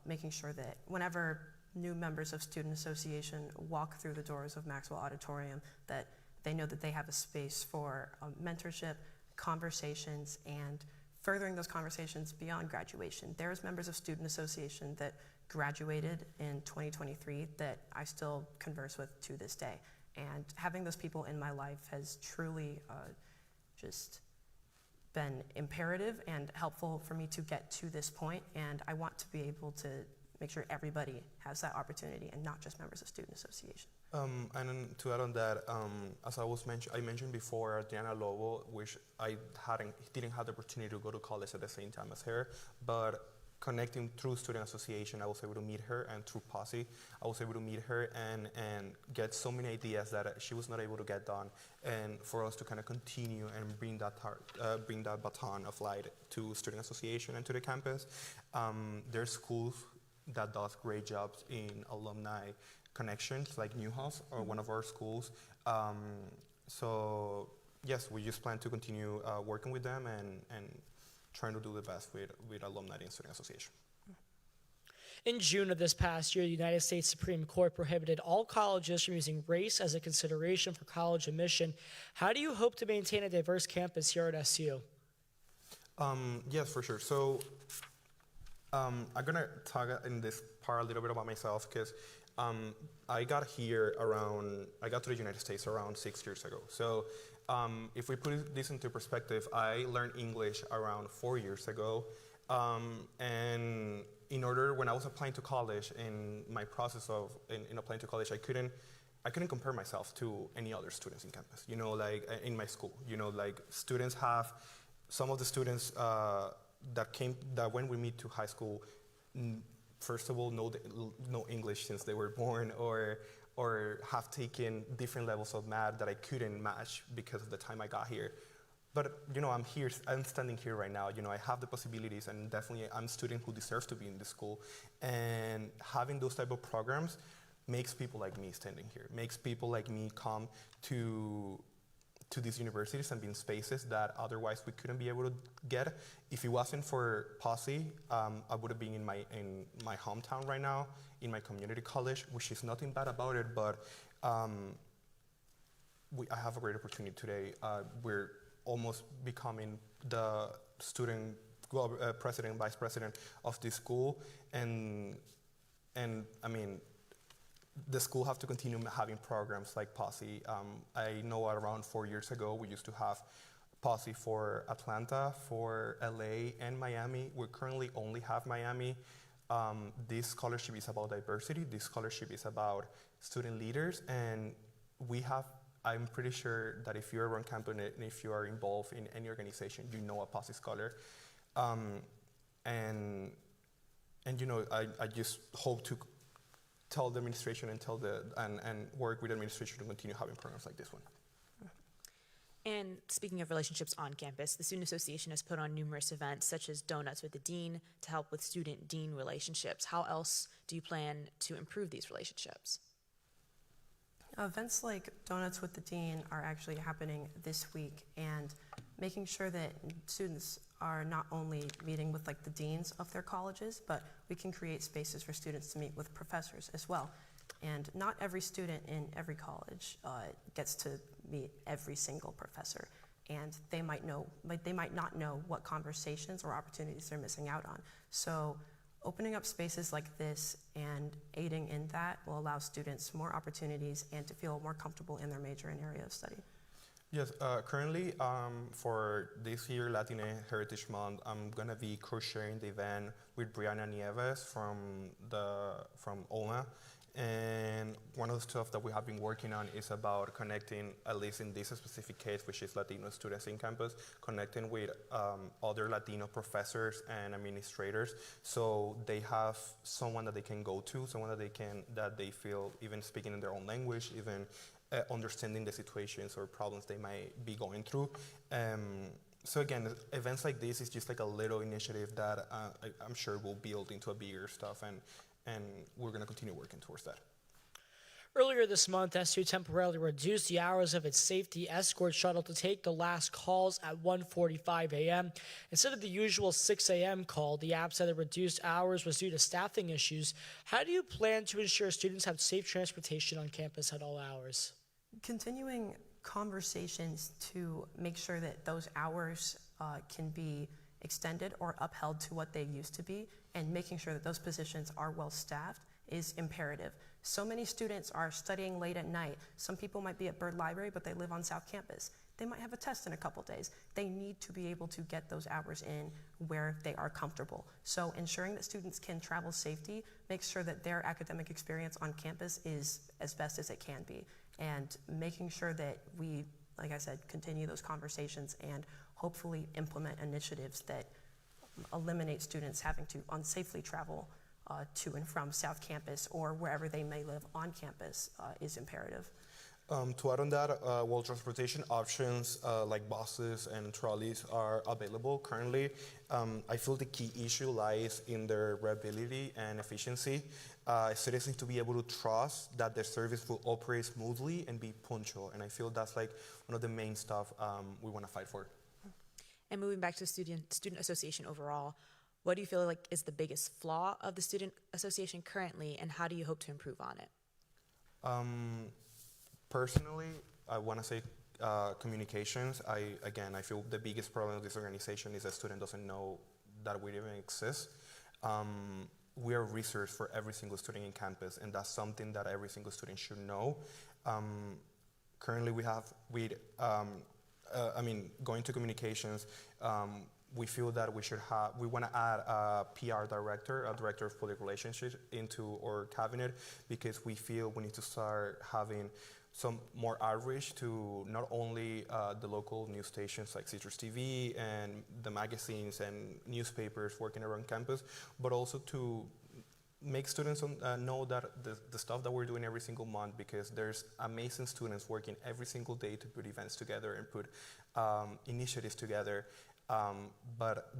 making sure that whenever new members of Student Association walk through the doors of Maxwell Auditorium, that they know that they have a space for mentorship, conversations, and furthering those conversations beyond graduation. There's members of Student Association that graduated in 2023 that I still converse with to this day. And having those people in my life has truly just been imperative and helpful for me to get to this point, and I want to be able to make sure everybody has that opportunity and not just members of Student Association. and then to add on that, as I mentioned before, Diana Lobo, which I didn't have the opportunity to go to college at the same time as her, but connecting through Student Association, I was able to meet her, and through POSI, I was able to meet her and get so many ideas that she was not able to get done, and for us to kind of continue and bring that baton of light to Student Association and to the campus. There's schools that does great jobs in alumni connections, like Newhouse or one of our schools. So yes, we just plan to continue working with them and trying to do the best with alumni and Student Association. In June of this past year, the United States Supreme Court prohibited all colleges from using race as a consideration for college admission. How do you hope to maintain a diverse campus here at SU? Yes, for sure. So I'm gonna talk in this part a little bit about myself, because I got to the United States around 6 years ago. So if we put this into perspective, I learned English around 4 years ago. And when I was applying to college, in my process of in applying to college, I couldn't compare myself to any other students in campus, like in my school. Like some of the students that when we meet to high school, first of all, know English since they were born, or have taken different levels of math that I couldn't match because of the time I got here. But I'm standing here right now. I have the possibilities, and definitely I'm a student who deserves to be in this school. And having those type of programs makes people like me standing here, makes people like me come to these universities and be in spaces that otherwise we couldn't be able to get. If it wasn't for POSI, I would have been in my hometown right now, in my community college, which is nothing bad about it, but I have a great opportunity today. We're almost becoming the student president, vice president of this school, and I mean, the school have to continue having programs like POSI. I know around 4 years ago, we used to have POSI for Atlanta, for LA, and Miami. We currently only have Miami. This scholarship is about diversity. This scholarship is about student leaders, and I'm pretty sure that if you're on campus and if you are involved in any organization, you know a POSI scholar. And I just hope to tell the administration and work with the administration to continue having programs like this one. And speaking of relationships on campus, the Student Association has put on numerous events such as Donuts with the Dean to help with student-dean relationships. How else do you plan to improve these relationships? Events like Donuts with the Dean are actually happening this week, and making sure that students are not only meeting with like the deans of their colleges, but we can create spaces for students to meet with professors as well. And not every student in every college gets to meet every single professor, and they might not know what conversations or opportunities they're missing out on. So opening up spaces like this and aiding in that will allow students more opportunities and to feel more comfortable in their major and area of study. Yes, currently for this year, Latina Heritage Month, I'm gonna be co-sharing the event with Brianna Nieves from OLNA. And one of the stuff that we have been working on is about connecting, at least in this specific case, which is Latino students in campus, connecting with other Latino professors and administrators, so they have someone that they can go to, someone that they feel even speaking in their own language, even understanding the situations or problems they might be going through. So again, events like this is just like a little initiative that I'm sure will build into a bigger stuff, and we're going to continue working towards that. Earlier this month, SU temporarily reduced the hours of its safety escort shuttle to take the last calls at 1:45 a.m. Instead of the usual 6 a.m. call, the app said the reduced hours was due to staffing issues. How do you plan to ensure students have safe transportation on campus at all hours? Continuing conversations to make sure that those hours can be extended or upheld to what they used to be, and making sure that those positions are well staffed is imperative. So many students are studying late at night. Some people might be at Byrd Library, but they live on South Campus. They might have a test in a couple days. They need to be able to get those hours in where they are comfortable. So ensuring that students can travel safely makes sure that their academic experience on campus is as best as it can be. And making sure that we, like I said, continue those conversations and hopefully implement initiatives that eliminate students having to unsafely travel to and from South Campus or wherever they may live on campus is imperative. To add on that, while transportation options like buses and trolleys are available currently, I feel the key issue lies in their reliability and efficiency. Students need to be able to trust that their service will operate smoothly and be punctual, and I feel that's like one of the main stuff we want to fight for. And moving back to student association overall, what do you feel like is the biggest flaw of the student association currently, and how do you hope to improve on it? Personally, I want to say communications. I feel the biggest problem with this organization is that student doesn't know that we even exist. We are a resource for every single student in campus, and that's something that every single student should know. Currently, going to communications, we feel that we want to add a PR director, a director of public relations into our cabinet, because we feel we need to start having some more outreach to not only the local news stations like CitrusTV and the magazines and newspapers working around campus, but also to make students know that the stuff that we're doing every single month, because there's amazing students working every single day to put events together and put initiatives together, but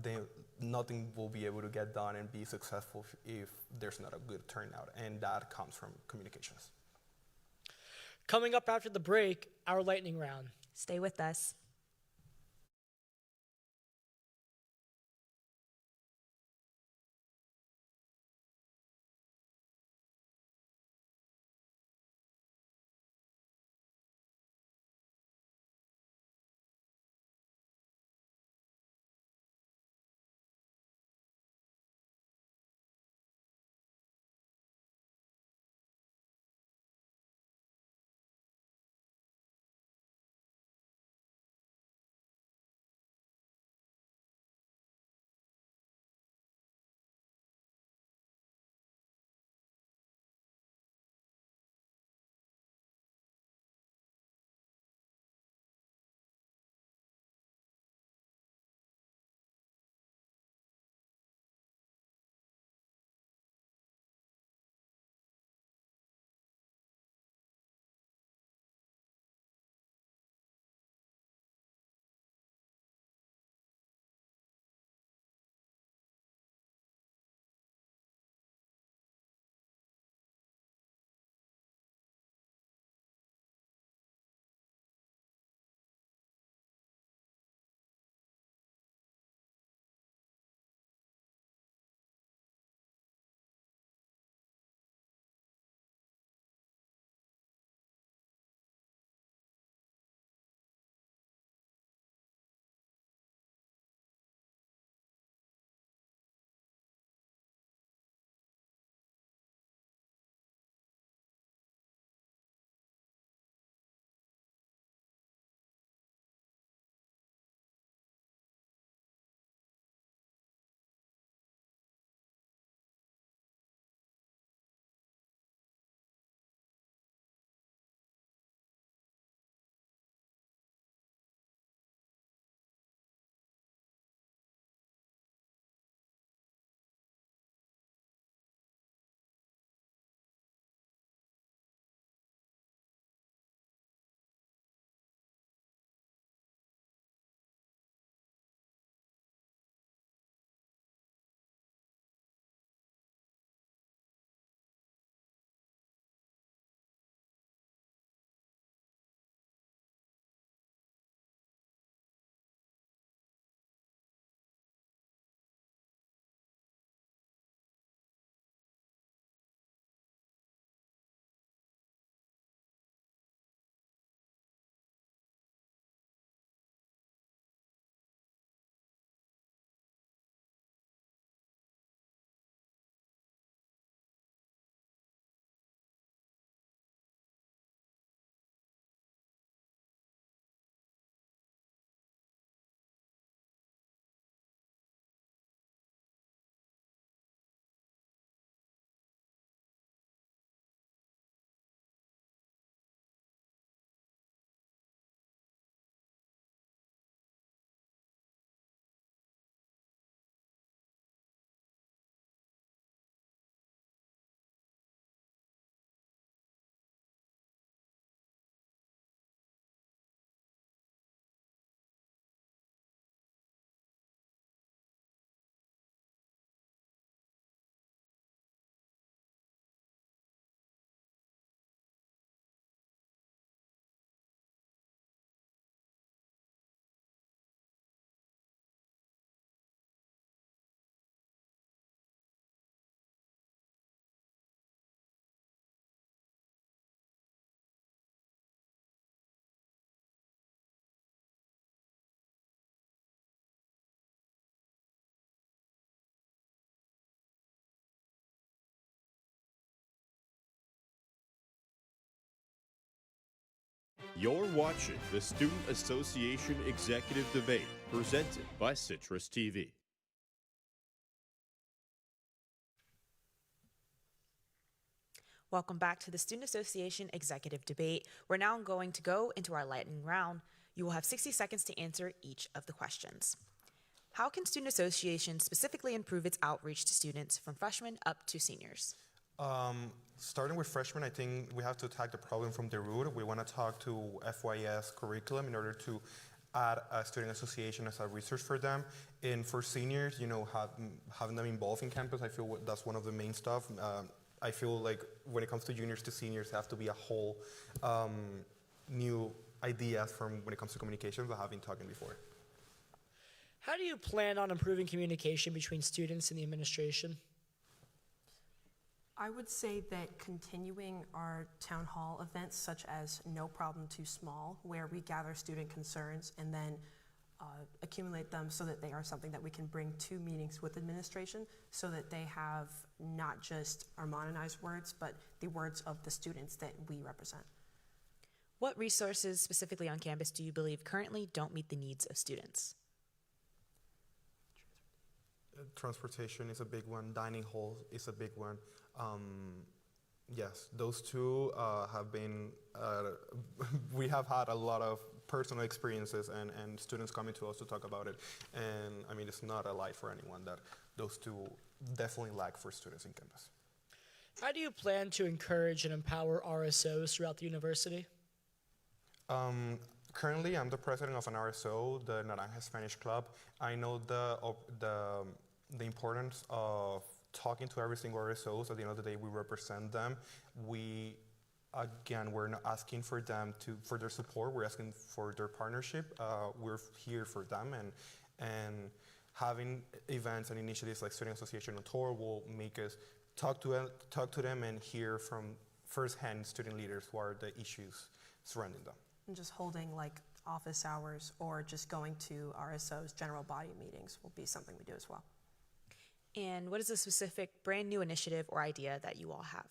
nothing will be able to get done and be successful if there's not a good turnout, and that comes from communications. Coming up after the break, our lightning round. Stay with us. You're watching the Student Association Executive Debate presented by CitrusTV. Welcome back to the Student Association Executive Debate. We're now going to go into our lightning round. You will have 60 seconds to answer each of the questions. How can Student Association specifically improve its outreach to students from freshmen up to seniors? Starting with freshmen, I think we have to attack the problem from the root. We want to talk to FYS curriculum in order to add a student association as a resource for them. And for seniors, you know, having them involved in campus, I feel that's one of the main stuff. I feel like when it comes to juniors to seniors, there have to be a whole new ideas from when it comes to communications that I have been talking before. How do you plan on improving communication between students and the administration? I would say that continuing our town hall events such as No Problem Too Small, where we gather student concerns and then accumulate them so that they are something that we can bring to meetings with administration so that they have not just our modernized words, but the words of the students that we represent. What resources specifically on campus do you believe currently don't meet the needs of students? Transportation is a big one. Dining halls is a big one. Yes, those two have been, we have had a lot of personal experiences and students coming to us to talk about it. And I mean, it's not a lie for anyone that those two definitely lack for students in campus. How do you plan to encourage and empower RSOs throughout the university? Currently, I'm the president of an RSO, the Naranja Spanish Club. I know the importance of talking to every single RSOs. At the end of the day, we represent them. We're not asking for them for their support. We're asking for their partnership. We're here for them, and having events and initiatives like Student Association on Tour will make us talk to them and hear from firsthand student leaders what are the issues surrounding them. And just holding like office hours or just going to RSO's general body meetings will be something we do as well. And what is a specific brand new initiative or idea that you all have?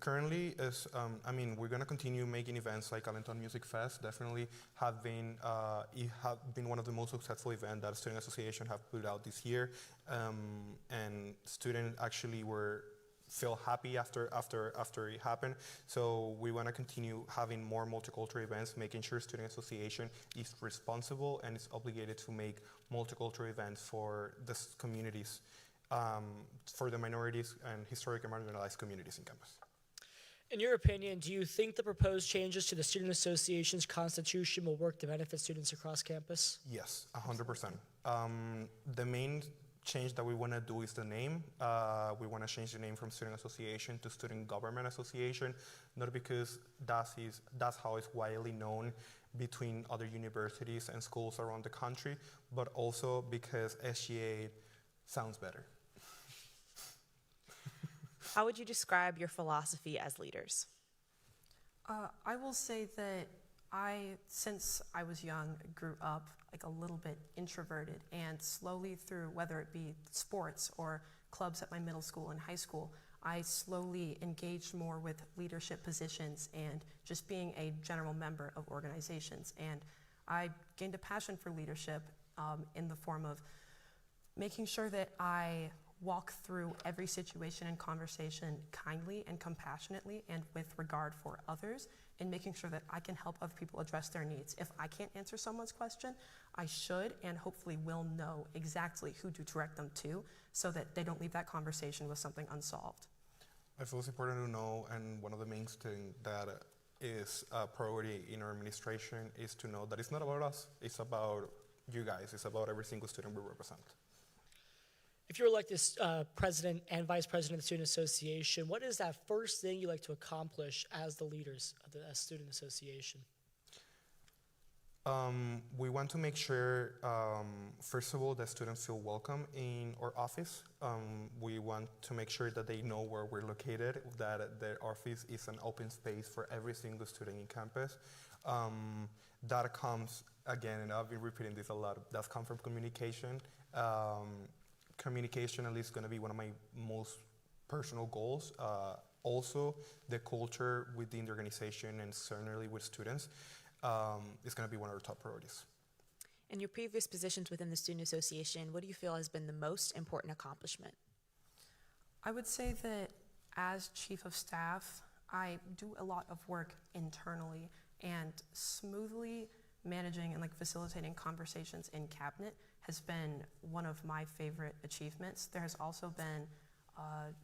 Currently, we're going to continue making events like Allentown Music Fest. Definitely have been one of the most successful events that Student Association have put out this year, and students actually feel happy after it happened. So we want to continue having more multicultural events, making sure Student Association is responsible and is obligated to make multicultural events for the communities, for the minorities and historic and marginalized communities in campus. In your opinion, do you think the proposed changes to the Student Association's constitution will work to benefit students across campus? Yes, 100%. The main change that we want to do is the name. We want to change the name from Student Association to Student Government Association, not because that's how it's widely known between other universities and schools around the country, but also because SGA sounds better. How would you describe your philosophy as leaders? I will say that since I was young, grew up like a little bit introverted, and slowly through whether it be sports or clubs at my middle school and high school, I slowly engaged more with leadership positions and just being a general member of organizations. And I gained a passion for leadership in the form of making sure that I walk through every situation and conversation kindly and compassionately and with regard for others, and making sure that I can help other people address their needs. If I can't answer someone's question, I should and hopefully will know exactly who to direct them to so that they don't leave that conversation with something unsolved. I feel it's important to know, and one of the main things that is a priority in our administration is to know that it's not about us, it's about you guys, it's about every single student we represent. If you're elected president and vice president of the Student Association, what is that first thing you like to accomplish as the leaders of the Student Association? We want to make sure, first of all, that students feel welcome in our office. We want to make sure that they know where we're located, that their office is an open space for every single student in campus. That comes, again, and I've been repeating this a lot, that comes from communication. Communication at least is going to be one of my most personal goals. also the culture within the organization and certainly with students is going to be one of our top priorities. In your previous positions within the Student Association, what do you feel has been the most important accomplishment? I would say that as Chief of Staff, I do a lot of work internally, and smoothly managing and facilitating conversations in cabinet has been one of my favorite achievements. There has also been,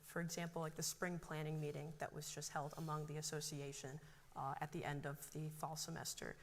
for example, the spring planning meeting that was just held among the association at the end of the fall semester.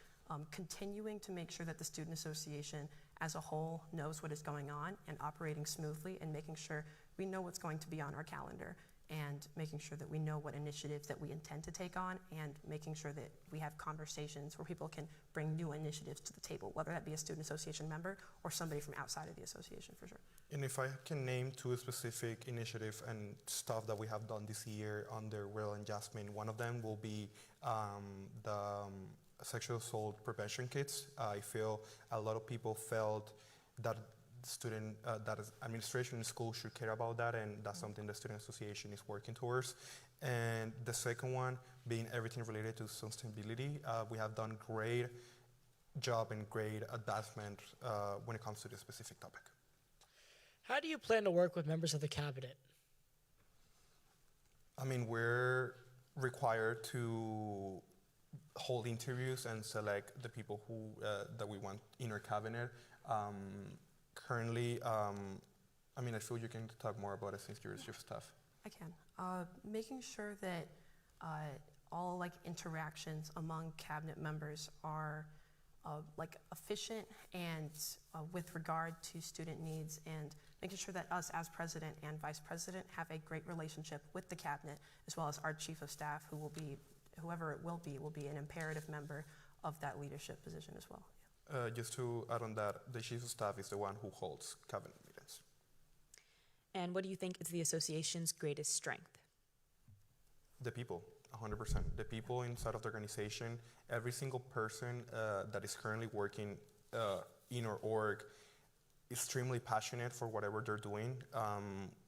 Continuing to make sure that the Student Association as a whole knows what is going on and operating smoothly, and making sure we know what's going to be on our calendar, and making sure that we know what initiatives that we intend to take on, and making sure that we have conversations where people can bring new initiatives to the table, whether that be a Student Association member or somebody from outside of the association, for sure. And if I can name two specific initiatives and stuff that we have done this year under Will and Jasmine, one of them will be the sexual assault prevention kits. I feel a lot of people felt that that administration in school should care about that, and that's something the Student Association is working towards. And the second one being everything related to sustainability. We have done great job and great advancement when it comes to this specific topic. How do you plan to work with members of the cabinet? I mean, we're required to hold interviews and select the people who that we want in our cabinet. Currently, I mean, I feel you can talk more about it since you're chief of staff. I can. Making sure that all interactions among cabinet members are efficient and with regard to student needs, and making sure that us as president and vice president have a great relationship with the cabinet, as well as our chief of staff, who will be, whoever it will be an imperative member of that leadership position as well. Just to add on that, the chief of staff is the one who holds cabinet meetings. And what do you think is the association's greatest strength? The people, 100%. The people inside of the organization, every single person that is currently working in our org, extremely passionate for whatever they're doing.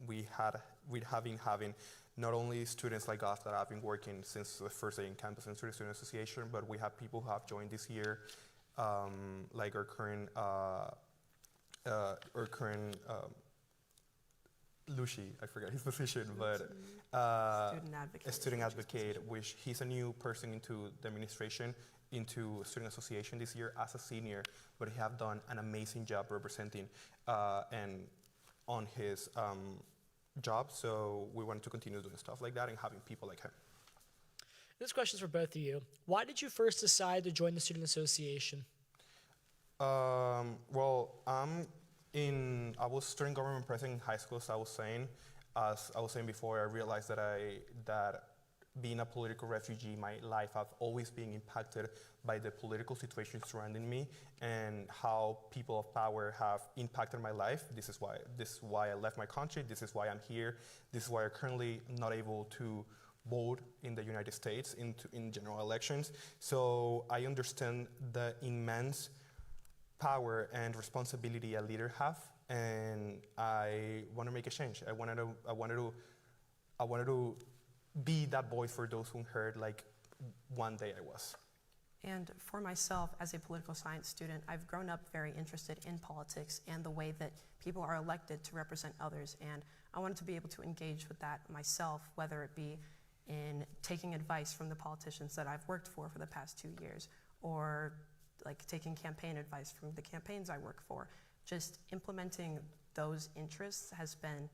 We have been having not only students like us that have been working since the first day in campus and Student Association, but we have people who have joined this year, like our current Lucy, I forgot his position, but a student advocate, which he's a new person into the administration, into Student Association this year as a senior, but he have done an amazing job representing and on his job. So we want to continue doing stuff like that and having people like him. This question is for both of you. Why did you first decide to join the Student Association? Well, I was student government president in high school, so as I was saying before, I realized that being a political refugee, my life have always been impacted by the political situation surrounding me and how people of power have impacted my life. This is why I left my country. This is why I'm here. This is why I'm currently not able to vote in the United States in general elections. So I understand the immense power and responsibility a leader have, and I want to make a change. I wanted to be that voice for those who heard, like one day I was. And for myself, as a political science student, I've grown up very interested in politics and the way that people are elected to represent others, and I wanted to be able to engage with that myself, whether it be in taking advice from the politicians that I've worked for the past 2 years, or taking campaign advice from the campaigns I work for. Just implementing those interests has been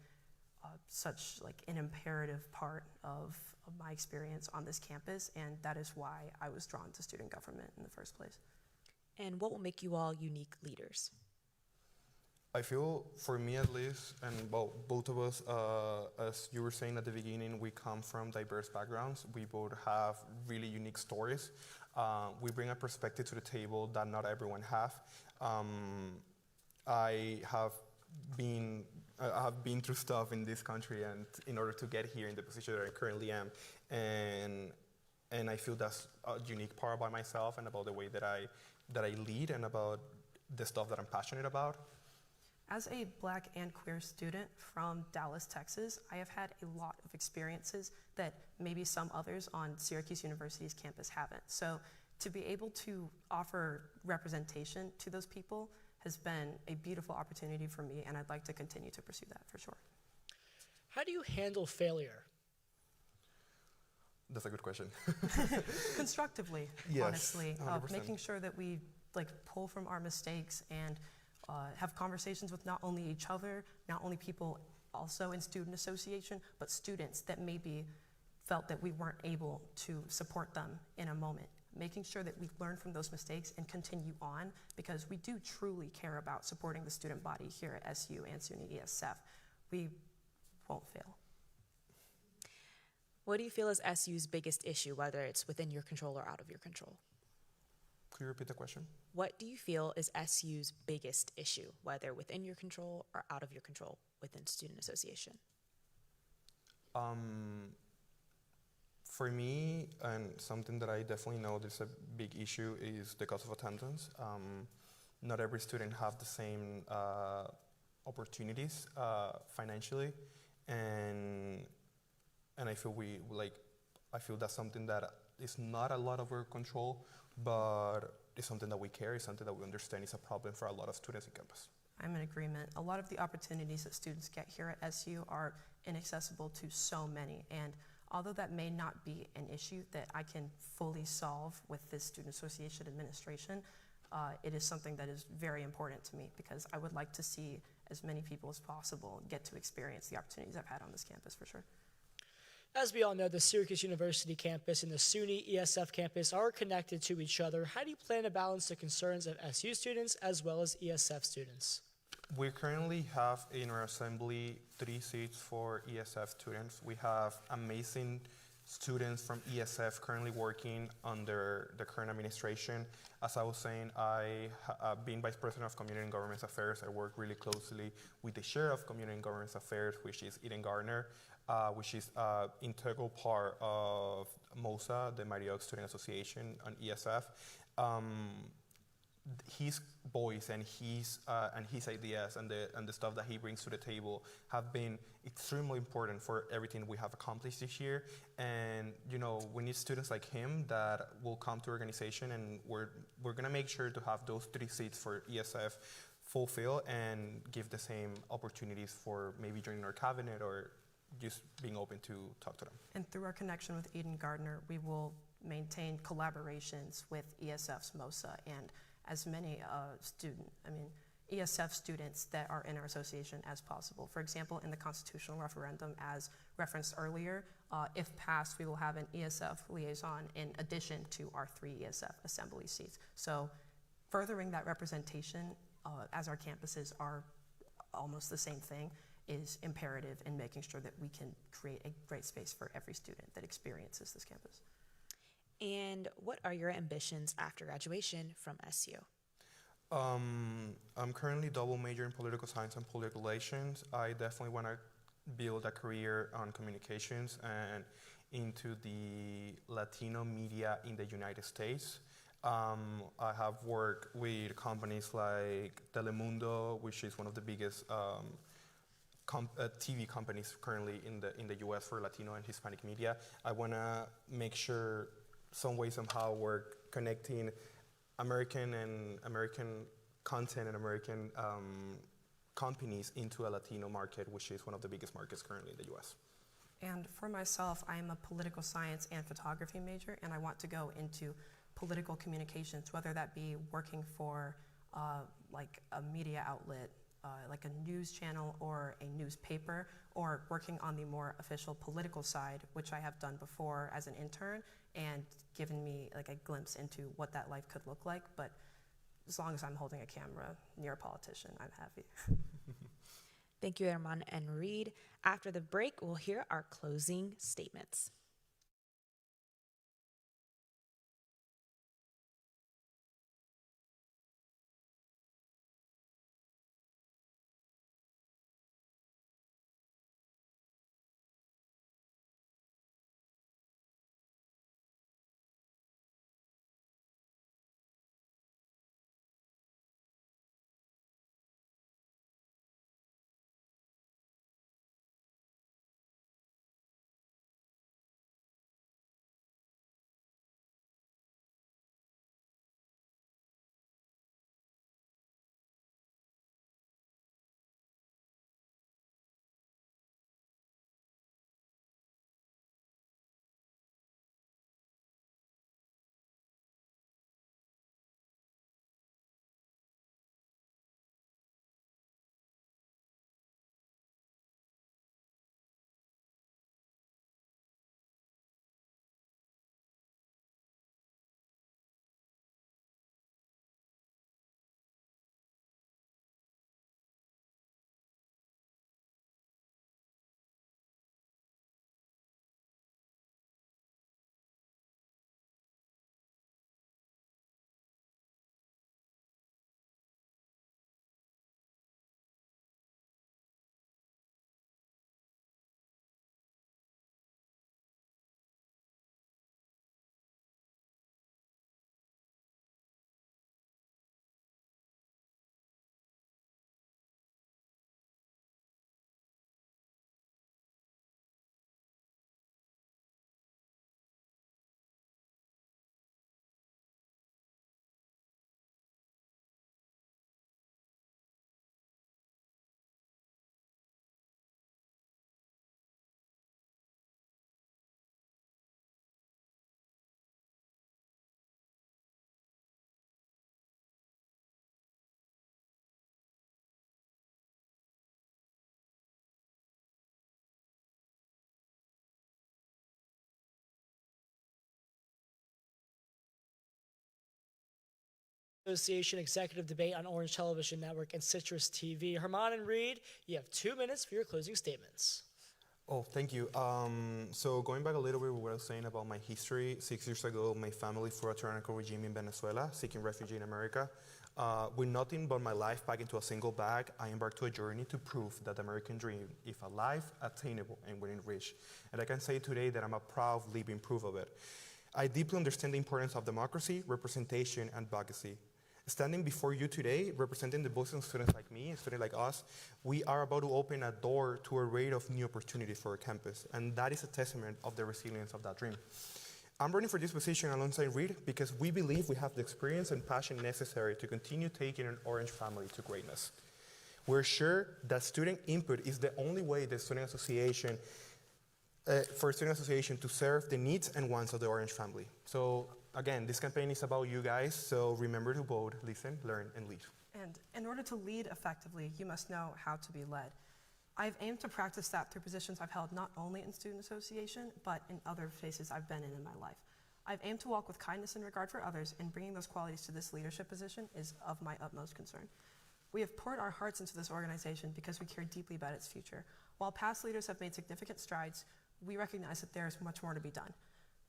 such an imperative part of my experience on this campus, and that is why I was drawn to student government in the first place. And what will make you all unique leaders? I feel, for me at least, and well, both of us, as you were saying at the beginning, we come from diverse backgrounds. We both have really unique stories. We bring a perspective to the table that not everyone have. I have been through stuff in this country, and in order to get here in the position that I currently am, and I feel that's a unique part about myself and about the way that I lead and about the stuff that I'm passionate about. As a Black and queer student from Dallas, Texas, I have had a lot of experiences that maybe some others on Syracuse University's campus haven't. So to be able to offer representation to those people has been a beautiful opportunity for me, and I'd like to continue to pursue that for sure. How do you handle failure? That's a good question. Constructively, Yes, honestly, 100%. making sure that we pull from our mistakes and have conversations with not only each other, not only people also in student association, but students that maybe felt that we weren't able to support them in a moment. Making sure that we learn from those mistakes and continue on, because we do truly care about supporting the student body here at SU and SUNY ESF. We won't fail. What do you feel is SU's biggest issue, whether it's within your control or out of your control? Could you repeat the question? What do you feel is SU's biggest issue, whether within your control or out of your control within student association? For me, and something that I definitely know is a big issue, is the cost of attendance. Not every student have the same opportunities financially, and I feel I feel that's something that is not a lot of our control, but it's something that we care, it's something that we understand is a problem for a lot of students in campus. I'm in agreement. A lot of the opportunities that students get here at SU are inaccessible to so many, and although that may not be an issue that I can fully solve with this Student Association administration, it is something that is very important to me, because I would like to see as many people as possible get to experience the opportunities I've had on this campus for sure. As we all know, the Syracuse University campus and the SUNY ESF campus are connected to each other. How do you plan to balance the concerns of SU students as well as ESF students? We currently have in our assembly 3 seats for ESF students. We have amazing students from ESF currently working under the current administration. As I was saying, being Vice President of Community and Government Affairs, I work really closely with the Chair of Community and Government Affairs, which is Eden Gardner, which is an integral part of MOSA, the Mighty Oaks Student Association on ESF. His voice and his ideas and the stuff that he brings to the table have been extremely important for everything we have accomplished this year. And we need students like him that will come to organization, and we're gonna make sure to have those 3 seats for ESF fulfill and give the same opportunities for maybe joining our cabinet or just being open to talk to them. And through our connection with Eden Gardner, we will maintain collaborations with ESF's MOSA and as many ESF students that are in our association as possible. For example, in the constitutional referendum, as referenced earlier, if passed, we will have an ESF liaison in addition to our 3 ESF assembly seats. So furthering that representation, as our campuses are almost the same thing, is imperative in making sure that we can create a great space for every student that experiences this campus. And what are your ambitions after graduation from SU? I'm currently double major in political science and public relations. I definitely want to build a career on communications and into the Latino media in the United States. I have worked with companies like Telemundo, which is one of the biggest TV companies currently in the U.S. for Latino and Hispanic media. I want to make sure some way, somehow, we're connecting American content and American companies into a Latino market, which is one of the biggest markets currently in the U.S. And for myself, I am a political science and photography major, and I want to go into political communications, whether that be working for like a media outlet, like a news channel or a newspaper, or working on the more official political side, which I have done before as an intern, and given me like a glimpse into what that life could look like. But as long as I'm holding a camera near a politician, I'm happy. Thank you, Herman and Reed. After the break, we'll hear our closing statements. Association Executive Debate on Orange Television Network and Citrus TV. Herman and Reed, you have 2 minutes for your closing statements. Oh, thank you. So going back a little bit what I was saying about my history, 6 years ago, my family fled a tyrannical regime in Venezuela, seeking refuge in America. With nothing but my life packed into a single bag, I embarked to a journey to prove that the American dream, if alive, attainable, and within reach. And I can say today that I'm a proud living proof of it. I deeply understand the importance of democracy, representation, and advocacy. Standing before you today, representing the voices of students like me, and students like us, we are about to open a door to a array of new opportunities for our campus, and that is a testament of the resilience of that dream. I'm running for this position alongside Reed because we believe we have the experience and passion necessary to continue taking an Orange family to greatness. We're sure that student input is the only way the Student Association for Student Association to serve the needs and wants of the Orange family. So again, this campaign is about you guys, so remember to vote, listen, learn, and lead. And in order to lead effectively, you must know how to be led. I've aimed to practice that through positions I've held not only in Student Association, but in other places I've been in my life. I've aimed to walk with kindness and regard for others, and bringing those qualities to this leadership position is of my utmost concern. We have poured our hearts into this organization because we care deeply about its future. While past leaders have made significant strides, we recognize that there is much more to be done.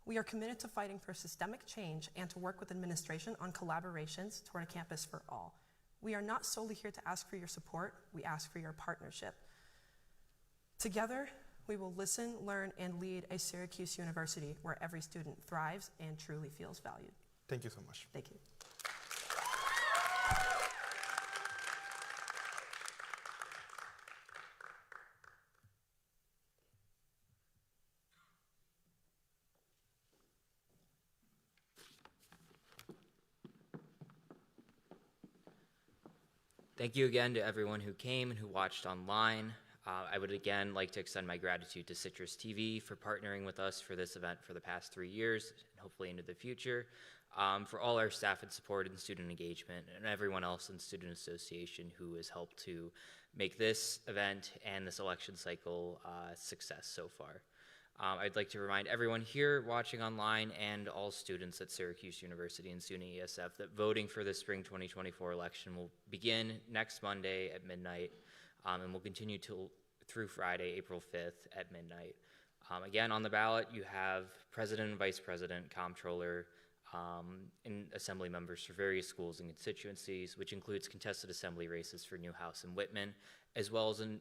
We are committed to fighting for systemic change and to work with administration on collaborations toward a campus for all. We are not solely here to ask for your support, we ask for your partnership. Together, we will listen, learn, and lead a Syracuse University where every student thrives and truly feels valued. Thank you so much. Thank you. Thank you again to everyone who came and who watched online. I would again like to extend my gratitude to Citrus TV for partnering with us for this event for the past 3 years and hopefully into the future, for all our staff and support and student engagement, and everyone else in Student Association who has helped to make this event and this election cycle a success so far. I'd like to remind everyone here watching online and all students at Syracuse University and SUNY ESF that voting for the spring 2024 election will begin next Monday at midnight and will continue through Friday, April 5th at midnight. Again, on the ballot, you have President and Vice President, Comptroller, and Assembly members for various schools and constituencies, which includes contested Assembly races for Newhouse and Whitman, as well as an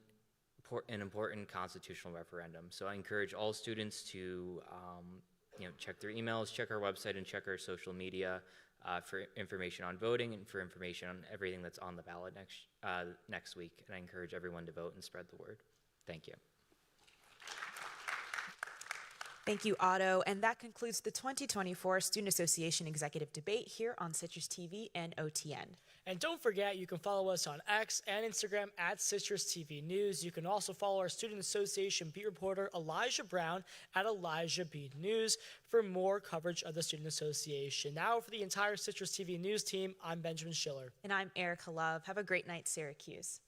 important constitutional referendum. So I encourage all students to check their emails, check our website, and check our social media for information on voting and for information on everything that's on the ballot next week. And I encourage everyone to vote and spread the word. Thank you. Thank you, Otto. And that concludes the 2024 Student Association Executive Debate here on Citrus TV and OTN. And don't forget, you can follow us on X and Instagram at Citrus TV News. You can also follow our Student Association beat reporter, Elijah Brown, at Elijah B News for more coverage of the Student Association. Now, for the entire Citrus TV News team, I'm Benjamin Schiller. And I'm Ericka Love. Have a great night, Syracuse.